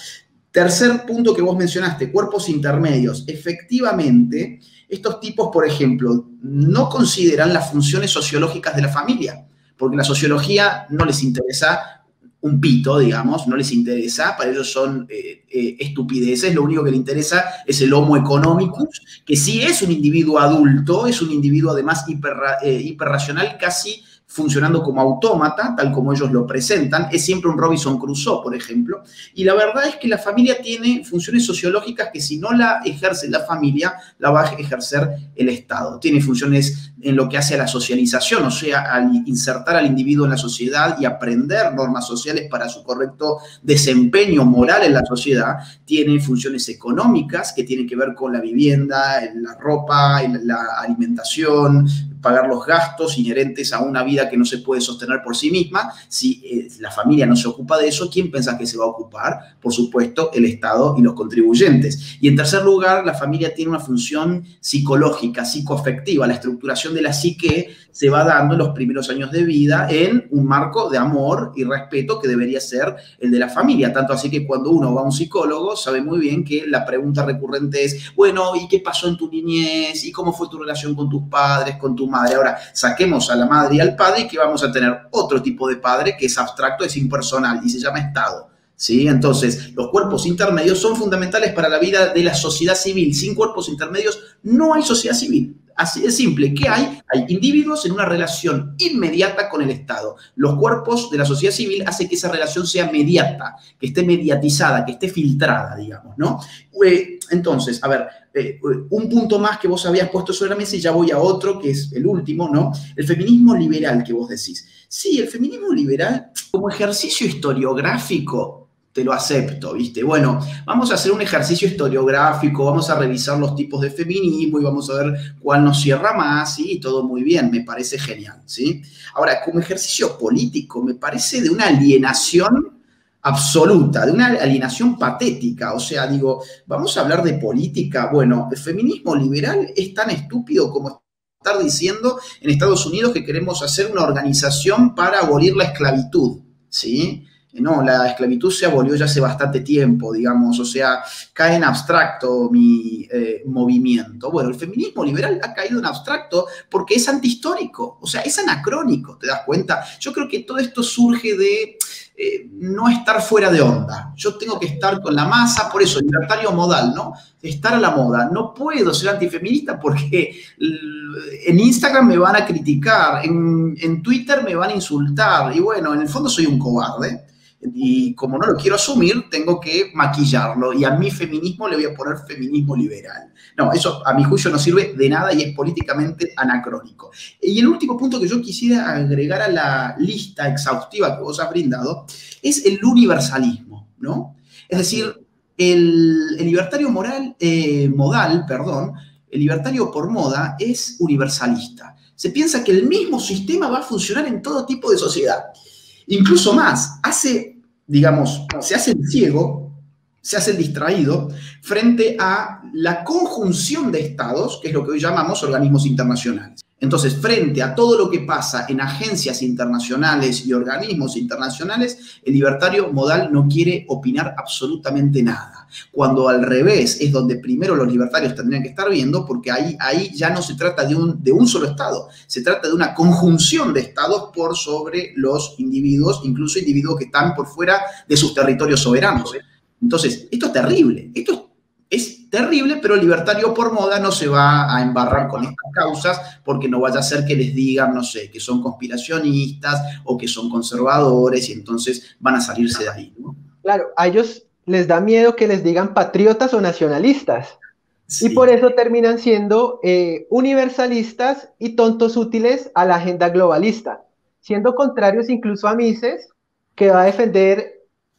Tercer punto que vos mencionaste, cuerpos intermedios. Efectivamente, estos tipos, por ejemplo, no consideran las funciones sociológicas de la familia, porque la sociología no les interesa un pito, digamos, no les interesa, para ellos son estupideces, lo único que les interesa es el homo economicus, que sí es un individuo adulto, es un individuo además hiperracional, casi funcionando como autómata, tal como ellos lo presentan, es siempre un Robinson Crusoe, por ejemplo, y la verdad es que la familia tiene funciones sociológicas que si no la ejerce la familia, la va a ejercer el Estado. Tiene funciones en lo que hace a la socialización, o sea, al insertar al individuo en la sociedad y aprender normas sociales para su correcto desempeño moral en la sociedad. Tiene funciones económicas que tienen que ver con la vivienda, la ropa, la alimentación, pagar los gastos inherentes a una vida que no se puede sostener por sí misma. Si la familia no se ocupa de eso, ¿quién piensa que se va a ocupar? Por supuesto, el Estado y los contribuyentes. Y en tercer lugar, la familia tiene una función psicológica, psicoafectiva. La estructuración de la psique se va dando en los primeros años de vida en un marco de amor y respeto que debería ser el de la familia. Tanto así que cuando uno va a un psicólogo, sabe muy bien que la pregunta recurrente es, bueno, ¿y qué pasó en tu niñez? ¿Y cómo fue tu relación con tus padres, con tu madre? Ahora, saquemos a la madre y al padre y que vamos a tener otro tipo de padre que es abstracto, es impersonal y se llama Estado. ¿Sí? Entonces, los cuerpos intermedios son fundamentales para la vida de la sociedad civil. Sin cuerpos intermedios no hay sociedad civil. Así de simple. ¿Qué hay? Hay individuos en una relación inmediata con el Estado. Los cuerpos de la sociedad civil hacen que esa relación sea mediata, que esté mediatizada, que esté filtrada, digamos, ¿no? Entonces, a ver, un punto más que vos habías puesto sobre la mesa y ya voy a otro, que es el último, ¿no? El feminismo liberal que vos decís. Sí, el feminismo liberal como ejercicio historiográfico te lo acepto, ¿viste? Bueno, vamos a hacer un ejercicio historiográfico, vamos a revisar los tipos de feminismo y vamos a ver cuál nos cierra más, ¿sí? Y todo muy bien, me parece genial, ¿sí? Ahora, como ejercicio político, me parece de una alienación absoluta, de una alienación patética. O sea, digo, vamos a hablar de política. Bueno, el feminismo liberal es tan estúpido como estar diciendo en Estados Unidos que queremos hacer una organización para abolir la esclavitud, ¿sí? No, la esclavitud se abolió ya hace bastante tiempo, digamos, o sea, cae en abstracto mi movimiento. Bueno, el feminismo liberal ha caído en abstracto porque es antihistórico, o sea, es anacrónico, ¿te das cuenta? Yo creo que todo esto surge de no estar fuera de onda. Yo tengo que estar con la masa, por eso, libertario modal, ¿no? Estar a la moda. No puedo ser antifeminista porque en Instagram me van a criticar, en Twitter me van a insultar, y bueno, en el fondo soy un cobarde. Y como no lo quiero asumir, tengo que maquillarlo. Y a mi feminismo le voy a poner feminismo liberal. No, eso a mi juicio no sirve de nada y es políticamente anacrónico. Y el último punto que yo quisiera agregar a la lista exhaustiva que vos has brindado es el universalismo, ¿no? Es decir, el libertario el libertario por moda es universalista. Se piensa que el mismo sistema va a funcionar en todo tipo de sociedad. Incluso más, se hace el ciego se hace el distraído frente a la conjunción de estados, que es lo que hoy llamamos organismos internacionales. Entonces, frente a todo lo que pasa en agencias internacionales y organismos internacionales, el libertario modal no quiere opinar absolutamente nada. Cuando al revés es donde primero los libertarios tendrían que estar viendo, porque ahí ya no se trata de un solo estado, se trata de una conjunción de estados por sobre los individuos, incluso individuos que están por fuera de sus territorios soberanos. Entonces, esto es terrible, es terrible, pero el libertario por moda no se va a embarrar con estas causas porque no vaya a ser que les digan, no sé, que son conspiracionistas o que son conservadores y entonces van a salirse de ahí, ¿no? Claro, a ellos les da miedo que les digan patriotas o nacionalistas. Sí. Y por eso terminan siendo universalistas y tontos útiles a la agenda globalista, siendo contrarios incluso a Mises, que va a defender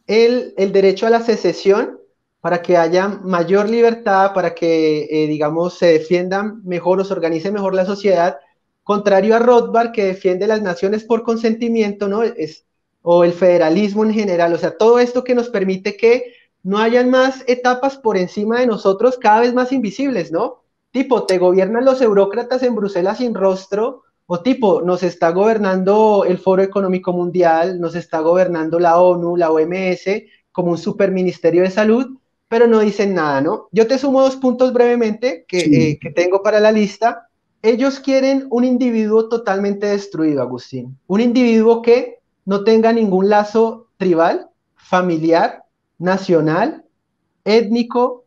el derecho a la secesión para que haya mayor libertad, para que, digamos, se defiendan mejor o se organice mejor la sociedad, contrario a Rothbard, que defiende las naciones por consentimiento, ¿no? O el federalismo en general, o sea, todo esto que nos permite que no hayan más etapas por encima de nosotros cada vez más invisibles, ¿no? Tipo, te gobiernan los eurócratas en Bruselas sin rostro, o tipo, nos está gobernando el Foro Económico Mundial, nos está gobernando la ONU, la OMS, como un superministerio de salud, pero no dicen nada, ¿no? Yo te sumo 2 puntos brevemente que tengo para la lista. Ellos quieren un individuo totalmente destruido, Agustín. Un individuo que no tenga ningún lazo tribal, familiar, nacional, étnico,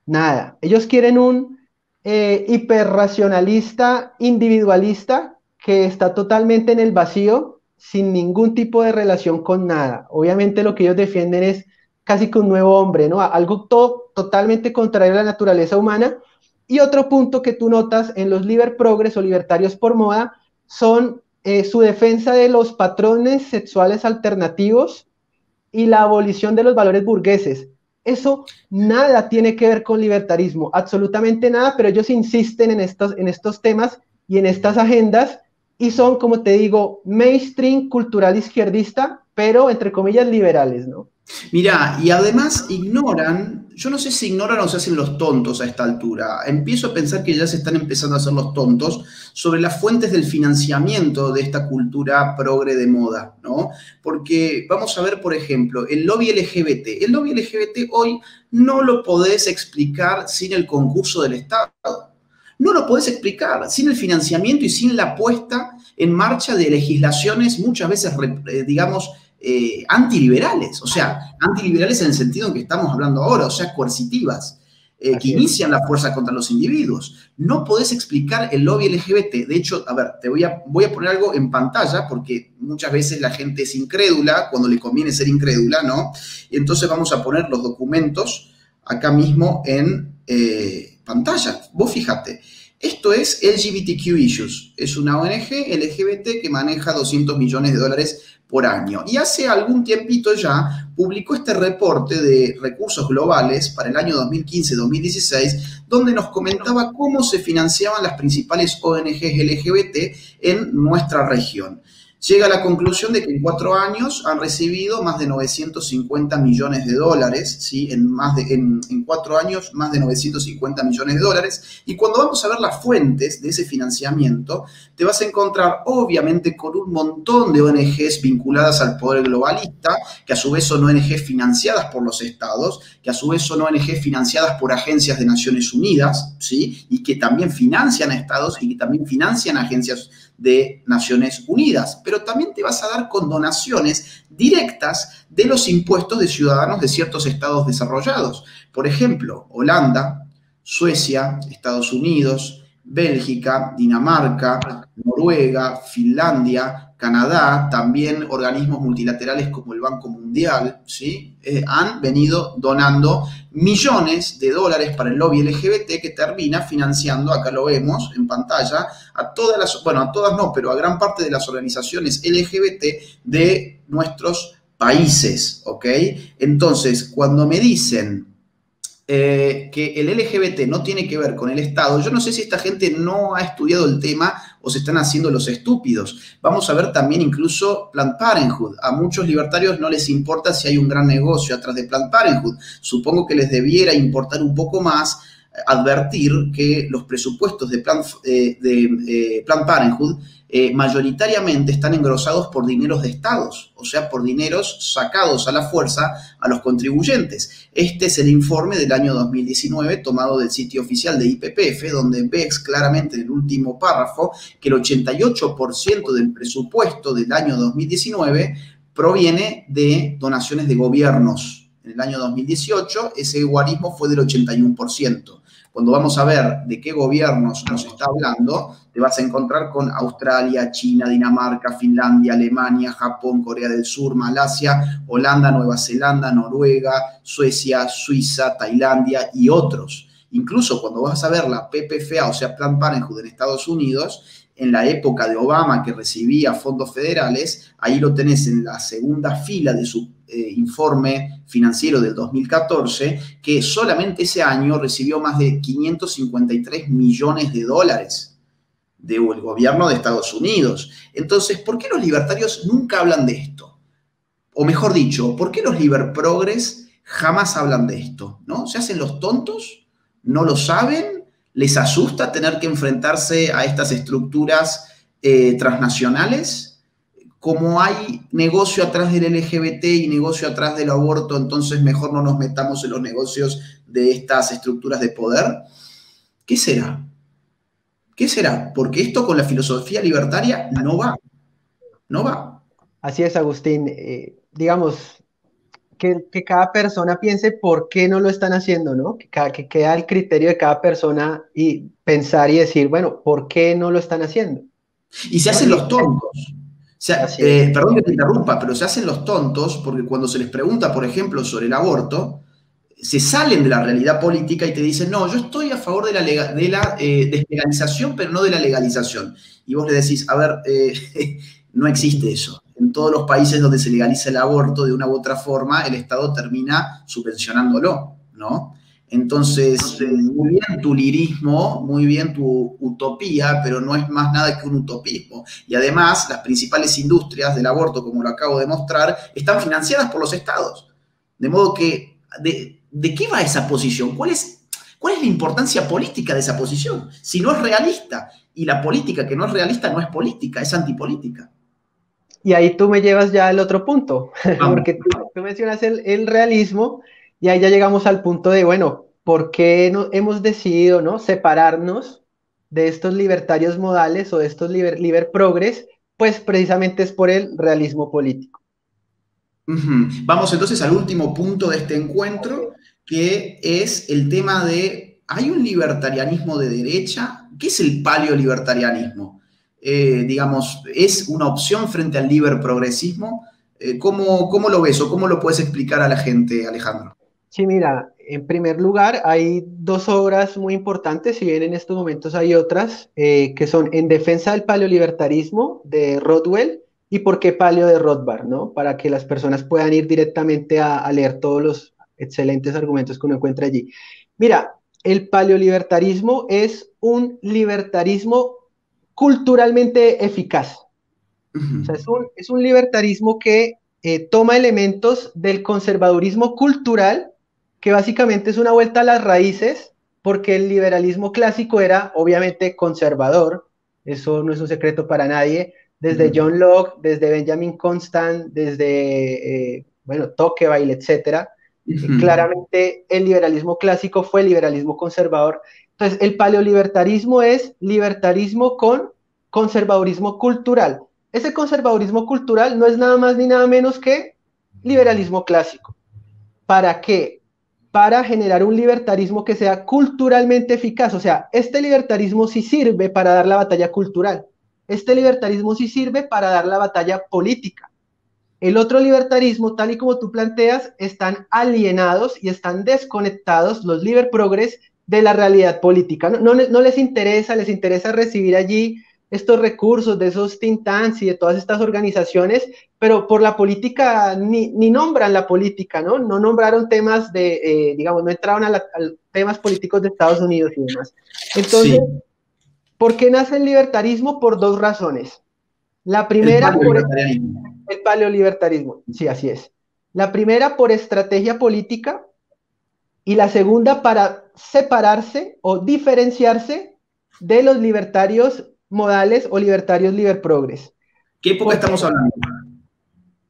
nada. Ellos quieren un hiperracionalista, individualista, que está totalmente en el vacío, sin ningún tipo de relación con nada. Obviamente lo que ellos defienden es casi que un nuevo hombre, ¿no? Algo totalmente contrario a la naturaleza humana. Y otro punto que tú notas en los liber progres o libertarios por moda son su defensa de los patrones sexuales alternativos y la abolición de los valores burgueses. Eso nada tiene que ver con libertarismo, absolutamente nada, pero ellos insisten en estos temas y en estas agendas y son, como te digo, mainstream cultural izquierdista, pero entre comillas liberales, ¿no? Mirá, y además ignoran, yo no sé si ignoran o se hacen los tontos a esta altura. Empiezo a pensar que ya se están empezando a hacer los tontos sobre las fuentes del financiamiento de esta cultura progre de moda, ¿no? Porque vamos a ver, por ejemplo, el lobby LGBT. El lobby LGBT hoy no lo podés explicar sin el concurso del Estado. No lo podés explicar sin el financiamiento y sin la puesta en marcha de legislaciones muchas veces, digamos, antiliberales, o sea, antiliberales en el sentido en que estamos hablando ahora, o sea, coercitivas, que inician la fuerza contra los individuos. No podés explicar el lobby LGBT. De hecho, a ver, voy a poner algo en pantalla porque muchas veces la gente es incrédula cuando le conviene ser incrédula, ¿no? Y entonces vamos a poner los documentos acá mismo en pantalla. Vos fíjate. Esto es LGBTQ Issues. Es una ONG LGBT que maneja $200 millones por año. Y hace algún tiempito ya publicó este reporte de recursos globales para el año 2015-2016, donde nos comentaba cómo se financiaban las principales ONGs LGBT en nuestra región. Llega a la conclusión de que en 4 años han recibido más de $950 millones, ¿sí? En 4 años, más de $950 millones. Y cuando vamos a ver las fuentes de ese financiamiento, te vas a encontrar obviamente con un montón de ONGs vinculadas al poder globalista, que a su vez son ONGs financiadas por los estados, que a su vez son ONGs financiadas por agencias de Naciones Unidas, ¿sí? Y que también financian a estados y que también financian a agencias de Naciones Unidas, pero también te vas a dar con donaciones directas de los impuestos de ciudadanos de ciertos estados desarrollados. Por ejemplo, Holanda, Suecia, Estados Unidos, Bélgica, Dinamarca, Noruega, Finlandia, Canadá, también organismos multilaterales como el Banco Mundial, ¿sí? Han venido donando millones de dólares para el lobby LGBT que termina financiando, acá lo vemos en pantalla, a todas no, pero a gran parte de las organizaciones LGBT de nuestros países, ¿ok? Entonces, cuando me dicen que el LGBT no tiene que ver con el Estado, yo no sé si esta gente no ha estudiado el tema o se están haciendo los estúpidos. Vamos a ver también incluso Planned Parenthood. A muchos libertarios no les importa si hay un gran negocio atrás de Planned Parenthood. Supongo que les debiera importar un poco más advertir que los presupuestos de Planned Parenthood mayoritariamente están engrosados por dineros de estados, o sea, por dineros sacados a la fuerza a los contribuyentes. Este es el informe del año 2019 tomado del sitio oficial de YPF, donde ves claramente en el último párrafo que el 88% del presupuesto del año 2019 proviene de donaciones de gobiernos. En el año 2018 ese guarismo fue del 81%. Cuando vamos a ver de qué gobiernos nos está hablando, te vas a encontrar con Australia, China, Dinamarca, Finlandia, Alemania, Japón, Corea del Sur, Malasia, Holanda, Nueva Zelanda, Noruega, Suecia, Suiza, Tailandia y otros. Incluso cuando vas a ver la PPFA, o sea, Planned Parenthood en Estados Unidos, en la época de Obama que recibía fondos federales, ahí lo tenés en la segunda fila de su informe financiero del 2014, que solamente ese año recibió más de 553 millones de dólares del gobierno de Estados Unidos. Entonces, ¿por qué los libertarios nunca hablan de esto? O mejor dicho, ¿por qué los liberprogres jamás hablan de esto? ¿No? ¿Se hacen los tontos? ¿No lo saben? ¿Les asusta tener que enfrentarse a estas estructuras transnacionales? Como hay negocio atrás del LGBT y negocio atrás del aborto, entonces mejor no nos metamos en los negocios de estas estructuras de poder. ¿Qué será? ¿Qué será? Porque esto con la filosofía libertaria no va. No va. Así es, Agustín. Digamos, que cada persona piense por qué no lo están haciendo, ¿no? Que queda el criterio de cada persona y pensar y decir, bueno, ¿por qué no lo están haciendo? Y se ¿No? hacen los tontos. O sea, Así es. perdón que te interrumpa, pero se hacen los tontos porque cuando se les pregunta, por ejemplo, sobre el aborto, se salen de la realidad política y te dicen, no, yo estoy a favor de la despenalización, pero no de la legalización. Y vos le decís, a ver, no existe eso. En todos los países donde se legaliza el aborto de una u otra forma, el Estado termina subvencionándolo, ¿no? Entonces, muy bien tu lirismo, muy bien tu utopía, pero no es más nada que un utopismo. Y además, las principales industrias del aborto, como lo acabo de mostrar, están financiadas por los estados. De modo que, ¿de qué va esa posición? ¿Cuál es la importancia política de esa posición? Si no es realista, y la política que no es realista no es política, es antipolítica. Y ahí tú me llevas ya al otro punto, Vamos. porque tú mencionas el realismo y ahí ya llegamos al punto de, bueno, ¿por qué no, hemos decidido, ¿no? separarnos de estos libertarios modales o de estos liber progres? Pues precisamente es por el realismo político. Vamos entonces al último punto de este encuentro, que es el tema de, ¿hay un libertarianismo de derecha? ¿Qué es el paleolibertarianismo? Digamos, ¿es una opción frente al liberprogresismo? ¿Cómo lo ves o cómo lo puedes explicar a la gente, Alejandro? Sí, mira, en primer lugar, hay dos obras muy importantes, si bien en estos momentos hay otras, que son En defensa del paleolibertarismo de Rodwell y Por qué paleo de Rothbard, ¿no? Para que las personas puedan ir directamente a leer todos los excelentes argumentos que uno encuentra allí. Mira, el paleolibertarismo es un libertarismo culturalmente eficaz. O sea, es un libertarismo que toma elementos del conservadurismo cultural, que básicamente es una vuelta a las raíces, porque el liberalismo clásico era obviamente conservador, eso no es un secreto para nadie, desde John Locke, desde Benjamin Constant, desde, bueno, Tocqueville, etcétera. Claramente el liberalismo clásico fue el liberalismo conservador. Entonces, el paleolibertarismo es libertarismo con conservadurismo cultural. Ese conservadurismo cultural no es nada más ni nada menos que liberalismo clásico. ¿Para qué? Para generar un libertarismo que sea culturalmente eficaz. O sea, este libertarismo sí sirve para dar la batalla cultural. Este libertarismo sí sirve para dar la batalla política. El otro libertarismo, tal y como tú planteas, están alienados y están desconectados los liber progres de la realidad política. No les interesa, les interesa recibir allí estos recursos de esos think tanks y de todas estas organizaciones, pero por la política ni nombran la política, ¿no? No nombraron temas de, digamos, no entraron a temas políticos de Estados Unidos y demás. Entonces, Sí, ¿por qué nace el libertarismo? Por dos razones. La el primera, por paleolibertarianismo. el paleolibertarismo, sí, así es. La primera por estrategia política y la segunda para separarse o diferenciarse de los libertarios modales o libertarios liberprogres. ¿Qué época Porque estamos hablando?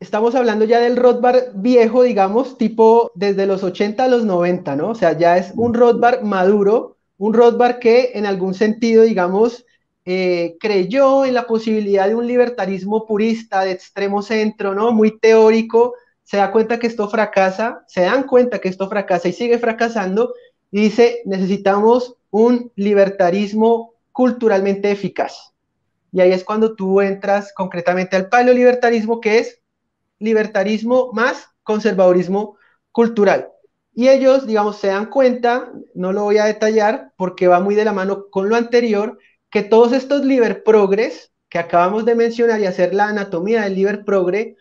estamos hablando ya del Rothbard viejo, digamos, tipo desde los 80 a los 90, ¿no? O sea, ya es un Rothbard maduro, un Rothbard que en algún sentido, digamos, creyó en la posibilidad de un libertarismo purista de extremo centro, ¿no? Muy teórico, se da cuenta que esto fracasa, se dan cuenta que esto fracasa y sigue fracasando, y dice, necesitamos un libertarismo culturalmente eficaz. Y ahí es cuando tú entras concretamente al paleolibertarismo, que es libertarismo más conservadurismo cultural. Y ellos, digamos, se dan cuenta, no lo voy a detallar porque va muy de la mano con lo anterior, que todos estos liberprogres que acabamos de mencionar y hacer la anatomía del liberprogre,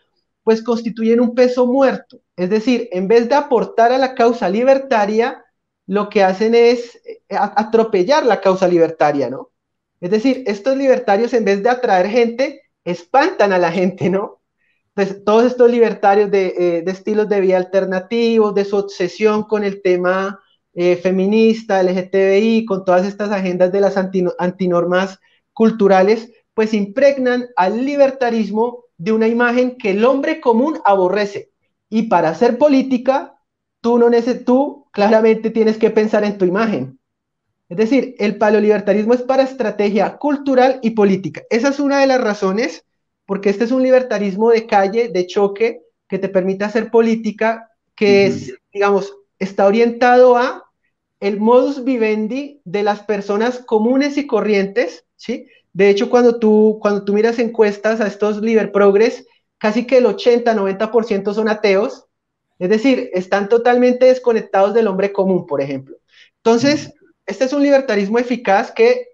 pues constituyen un peso muerto. Es decir, en vez de aportar a la causa libertaria, lo que hacen es atropellar la causa libertaria, ¿no? Es decir, estos libertarios en vez de atraer gente, espantan a la gente, ¿no? Pues, todos estos libertarios de estilos de vida alternativos, de su obsesión con el tema feminista, LGTBI, con todas estas agendas de las antinormas culturales, pues impregnan al libertarismo de una imagen que el hombre común aborrece. Y para hacer política, tú claramente tienes que pensar en tu imagen. Es decir, el paleolibertarismo es para estrategia cultural y política. Esa es una de las razones, porque este es un libertarismo de calle, de choque, que te permite hacer política, que es, digamos, está orientado a el modus vivendi de las personas comunes y corrientes, ¿sí? De hecho, cuando tú miras encuestas a estos liberprogres, casi que el 80-90% son ateos, es decir, están totalmente desconectados del hombre común, por ejemplo. Entonces, este es un libertarismo eficaz que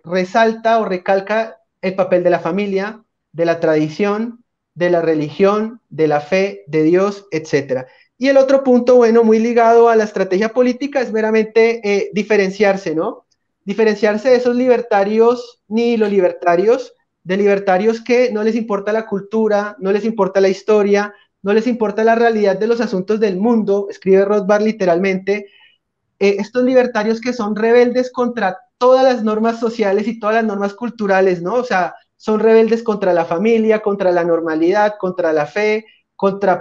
resalta o recalca el papel de la familia, de la tradición, de la religión, de la fe, de Dios, etc. Y el otro punto, bueno, muy ligado a la estrategia política es meramente diferenciarse, ¿no? Diferenciarse de esos libertarios, ni los libertarios, de libertarios que no les importa la cultura, no les importa la historia, no les importa la realidad de los asuntos del mundo, escribe Rothbard literalmente, estos libertarios que son rebeldes contra todas las normas sociales y todas las normas culturales, ¿no? O sea, son rebeldes contra la familia, contra la normalidad, contra la fe,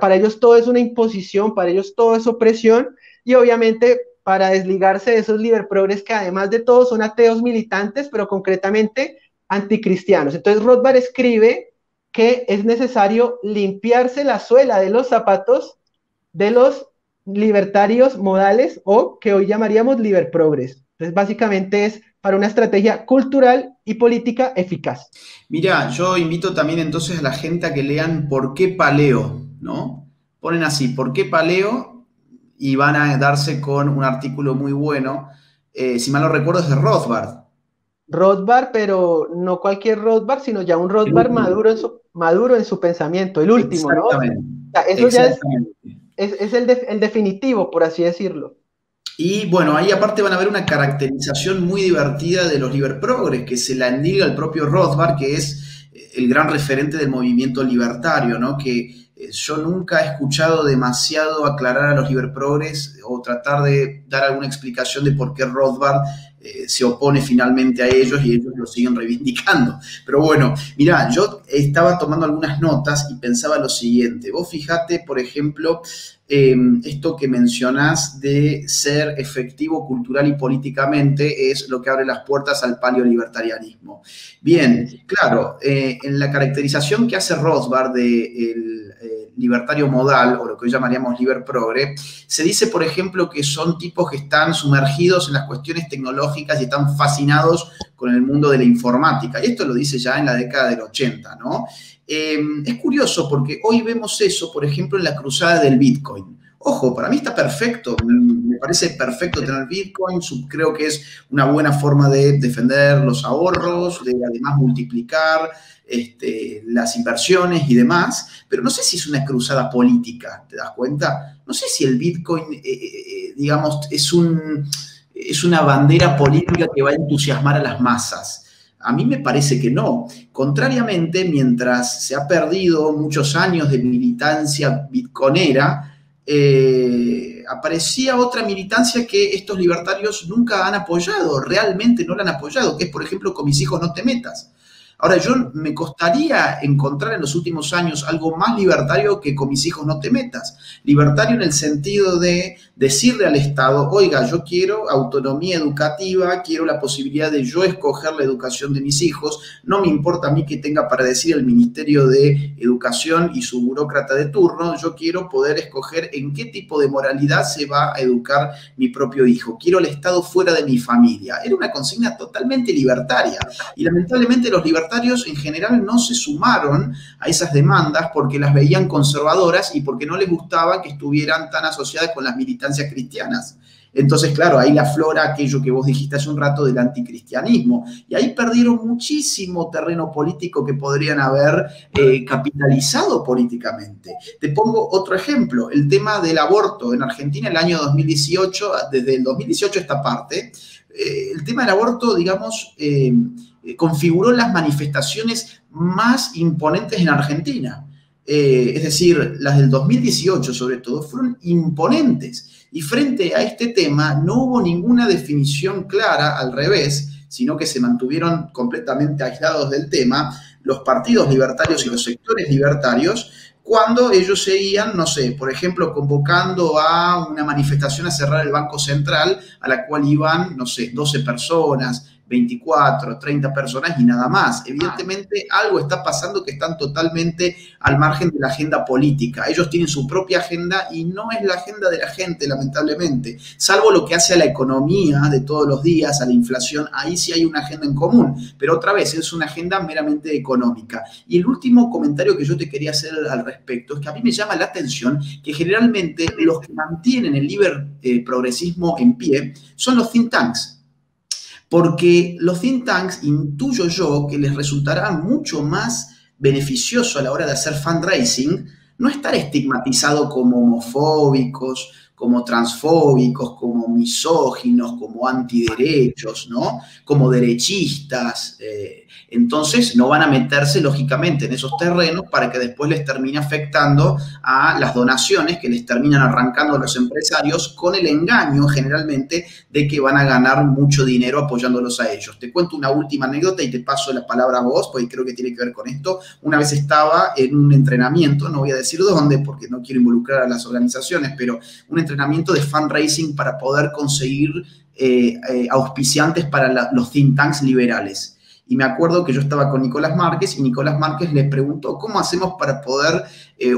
para ellos todo es una imposición, para ellos todo es opresión, y obviamente para desligarse de esos liberprogres que además de todo son ateos militantes, pero concretamente anticristianos. Entonces Rothbard escribe que es necesario limpiarse la suela de los zapatos de los libertarios modales o que hoy llamaríamos liberprogres. Entonces, básicamente es para una estrategia cultural y política eficaz. Mira, yo invito también entonces a la gente a que lean ¿Por qué paleo? ¿No? Ponen así, ¿por qué paleo? Y van a darse con un artículo muy bueno. Si mal no recuerdo, es de Rothbard. Rothbard, pero no cualquier Rothbard, sino ya un El Rothbard último. maduro en su pensamiento, el último, ¿no? O Exactamente. sea, eso ya Exactamente. es el definitivo, por así decirlo. Y bueno, ahí aparte van a ver una caracterización muy divertida de los liberprogres, que se la endilga el propio Rothbard, que es el gran referente del movimiento libertario, ¿no? Que yo nunca he escuchado demasiado aclarar a los liberprogres o tratar de dar alguna explicación de por qué Rothbard se opone finalmente a ellos y ellos lo siguen reivindicando. Pero bueno, mirá, yo estaba tomando algunas notas y pensaba lo siguiente. Vos fijate, por ejemplo, esto que mencionás de ser efectivo cultural y políticamente es lo que abre las puertas al paleolibertarianismo. Bien, claro, en la caracterización que hace Rothbard del libertario modal, o lo que hoy llamaríamos liberprogre, se dice, por ejemplo, que son tipos que están sumergidos en las cuestiones tecnológicas y están fascinados con el mundo de la informática. Y esto lo dice ya en la década del 80, ¿no? Es curioso porque hoy vemos eso, por ejemplo, en la cruzada del Bitcoin. Ojo, para mí está perfecto, me parece perfecto tener Bitcoin, creo que es una buena forma de defender los ahorros, de además multiplicar las inversiones y demás, pero no sé si es una cruzada política, ¿te das cuenta? No sé si el Bitcoin, digamos, es una bandera política que va a entusiasmar a las masas. A mí me parece que no. Contrariamente, mientras se ha perdido muchos años de militancia bitconera, aparecía otra militancia que estos libertarios nunca han apoyado, realmente no la han apoyado, que es, por ejemplo, con mis hijos no te metas. Ahora, yo me costaría encontrar en los últimos años algo más libertario que con mis hijos no te metas. Libertario en el sentido de decirle al Estado, oiga, yo quiero autonomía educativa, quiero la posibilidad de yo escoger la educación de mis hijos, no me importa a mí que tenga para decir el Ministerio de Educación y su burócrata de turno, yo quiero poder escoger en qué tipo de moralidad se va a educar mi propio hijo. Quiero el Estado fuera de mi familia. Era una consigna totalmente libertaria y lamentablemente los libertarios en general no se sumaron a esas demandas porque las veían conservadoras y porque no les gustaba que estuvieran tan asociadas con las militancias cristianas. Entonces, claro, ahí aflora aquello que vos dijiste hace un rato del anticristianismo. Y ahí perdieron muchísimo terreno político que podrían haber capitalizado políticamente. Te pongo otro ejemplo, el tema del aborto. En Argentina, el año 2018, desde el 2018 esta parte, el tema del aborto, digamos, configuró las manifestaciones más imponentes en Argentina. Es decir, las del 2018 sobre todo, fueron imponentes. Y frente a este tema no hubo ninguna definición clara, al revés, sino que se mantuvieron completamente aislados del tema los partidos libertarios y los sectores libertarios cuando ellos seguían, no sé, por ejemplo, convocando a una manifestación a cerrar el Banco Central, a la cual iban, no sé, 12 personas, 24, 30 personas y nada más. Evidentemente algo está pasando que están totalmente al margen de la agenda política. Ellos tienen su propia agenda y no es la agenda de la gente, lamentablemente. Salvo lo que hace a la economía de todos los días, a la inflación, ahí sí hay una agenda en común. Pero otra vez, es una agenda meramente económica. Y el último comentario que yo te quería hacer al respecto es que a mí me llama la atención que generalmente los que mantienen el libre progresismo en pie son los think tanks. Porque los think tanks, intuyo yo, que les resultará mucho más beneficioso a la hora de hacer fundraising, no estar estigmatizado como homofóbicos, como transfóbicos, como misóginos, como antiderechos, ¿no? Como derechistas. Entonces no van a meterse, lógicamente, en esos terrenos para que después les termine afectando a las donaciones que les terminan arrancando a los empresarios con el engaño, generalmente, de que van a ganar mucho dinero apoyándolos a ellos. Te cuento una última anécdota y te paso la palabra a vos, porque creo que tiene que ver con esto. Una vez estaba en un entrenamiento, no voy a decir dónde, porque no quiero involucrar a las organizaciones, pero un entrenamiento de fundraising para poder conseguir auspiciantes para los think tanks liberales. Y me acuerdo que yo estaba con Nicolás Márquez y Nicolás Márquez le preguntó cómo hacemos para poder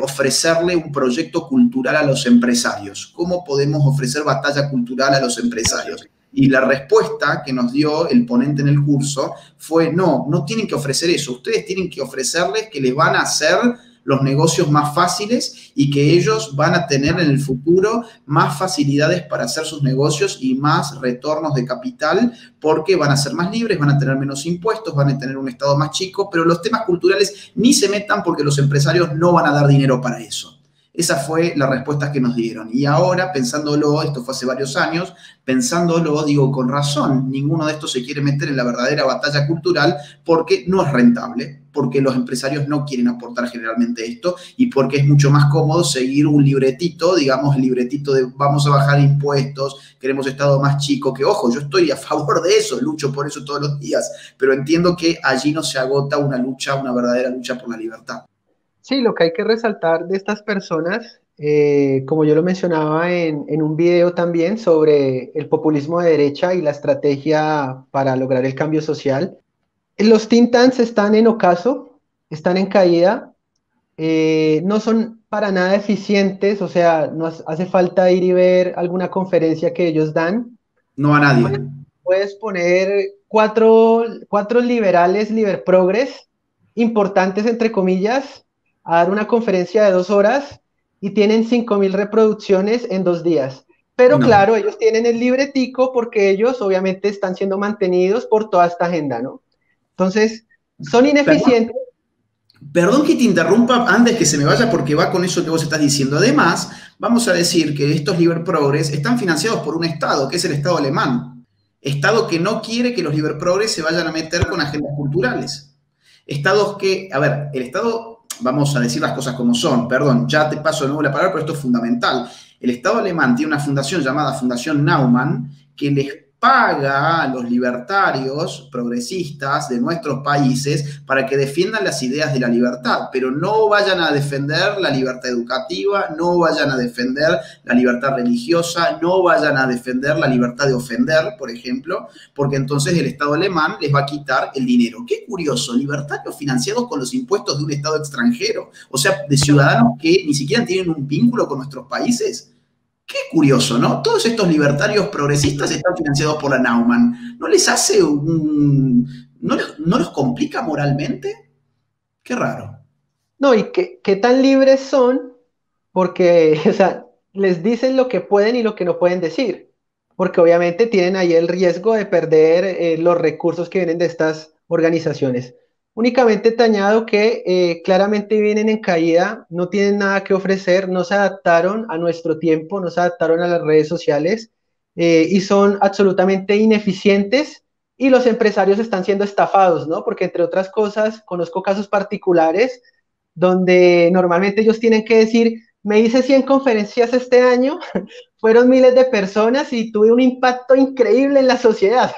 ofrecerle un proyecto cultural a los empresarios. ¿Cómo podemos ofrecer batalla cultural a los empresarios? Y la respuesta que nos dio el ponente en el curso fue, no tienen que ofrecer eso. Ustedes tienen que ofrecerles que les van a hacer los negocios más fáciles y que ellos van a tener en el futuro más facilidades para hacer sus negocios y más retornos de capital porque van a ser más libres, van a tener menos impuestos, van a tener un estado más chico, pero los temas culturales ni se metan porque los empresarios no van a dar dinero para eso. Esa fue la respuesta que nos dieron. Y ahora, pensándolo, esto fue hace varios años, pensándolo, digo, con razón, ninguno de estos se quiere meter en la verdadera batalla cultural porque no es rentable, porque los empresarios no quieren aportar generalmente esto y porque es mucho más cómodo seguir un libretito, digamos, el libretito de vamos a bajar impuestos, queremos Estado más chico, que ojo, yo estoy a favor de eso, lucho por eso todos los días, pero entiendo que allí no se agota una lucha, una verdadera lucha por la libertad. Sí, lo que hay que resaltar de estas personas, como yo lo mencionaba en un video también sobre el populismo de derecha y la estrategia para lograr el cambio social, los think tanks están en ocaso, están en caída, no son para nada eficientes, o sea, no hace falta ir y ver alguna conferencia que ellos dan. No a nadie. Puedes poner cuatro liberales, liberprogres, importantes entre comillas, a dar una conferencia de 2 horas y tienen 5.000 reproducciones en 2 días. Pero No. claro, ellos tienen el libretico porque ellos obviamente están siendo mantenidos por toda esta agenda, ¿no? Entonces, son ineficientes. Perdón que te interrumpa antes que se me vaya porque va con eso que vos estás diciendo. Además, vamos a decir que estos Liber Progres están financiados por un Estado, que es el Estado alemán. Estado que no quiere que los Liber Progres se vayan a meter con agendas culturales. Estados que, a ver, el Estado, vamos a decir las cosas como son, perdón, ya te paso de nuevo la palabra, pero esto es fundamental. El Estado alemán tiene una fundación llamada Fundación Naumann que les paga a los libertarios progresistas de nuestros países para que defiendan las ideas de la libertad, pero no vayan a defender la libertad educativa, no vayan a defender la libertad religiosa, no vayan a defender la libertad de ofender, por ejemplo, porque entonces el Estado alemán les va a quitar el dinero. Qué curioso, libertarios financiados con los impuestos de un Estado extranjero, o sea, de ciudadanos que ni siquiera tienen un vínculo con nuestros países. Qué curioso, ¿no? Todos estos libertarios progresistas están financiados por la Naumann. ¿No les hace un... ¿No los complica moralmente? Qué raro. No, y qué tan libres son, porque, o sea, les dicen lo que pueden y lo que no pueden decir, porque obviamente tienen ahí el riesgo de perder los recursos que vienen de estas organizaciones. Únicamente te añado que claramente vienen en caída, no tienen nada que ofrecer, no se adaptaron a nuestro tiempo, no se adaptaron a las redes sociales y son absolutamente ineficientes y los empresarios están siendo estafados, ¿no? Porque entre otras cosas, conozco casos particulares donde normalmente ellos tienen que decir, me hice 100 conferencias este año, fueron miles de personas y tuve un impacto increíble en la sociedad.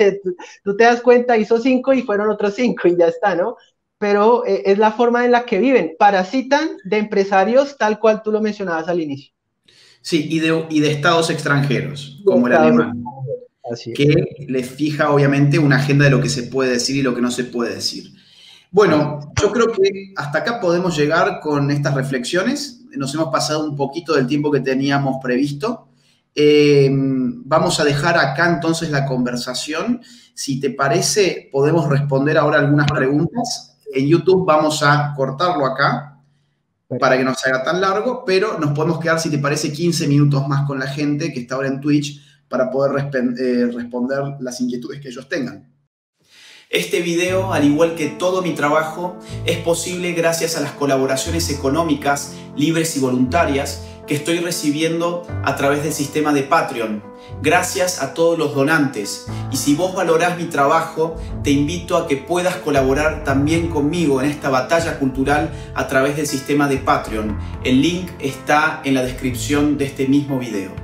Tú te das cuenta, hizo 5 y fueron otros 5 y ya está, ¿no? Pero es la forma en la que viven, parasitan de empresarios tal cual tú lo mencionabas al inicio. Sí, y de estados extranjeros, como el alemán, que les fija obviamente una agenda de lo que se puede decir y lo que no se puede decir. Bueno, yo creo que hasta acá podemos llegar con estas reflexiones. Nos hemos pasado un poquito del tiempo que teníamos previsto. Vamos a dejar acá entonces la conversación. Si te parece, podemos responder ahora algunas preguntas. En YouTube vamos a cortarlo acá para que no se haga tan largo, pero nos podemos quedar, si te parece, 15 minutos más con la gente que está ahora en Twitch para poder responder las inquietudes que ellos tengan. Este video, al igual que todo mi trabajo, es posible gracias a las colaboraciones económicas, libres y voluntarias que estoy recibiendo a través del sistema de Patreon. Gracias a todos los donantes. Y si vos valorás mi trabajo, te invito a que puedas colaborar también conmigo en esta batalla cultural a través del sistema de Patreon. El link está en la descripción de este mismo video.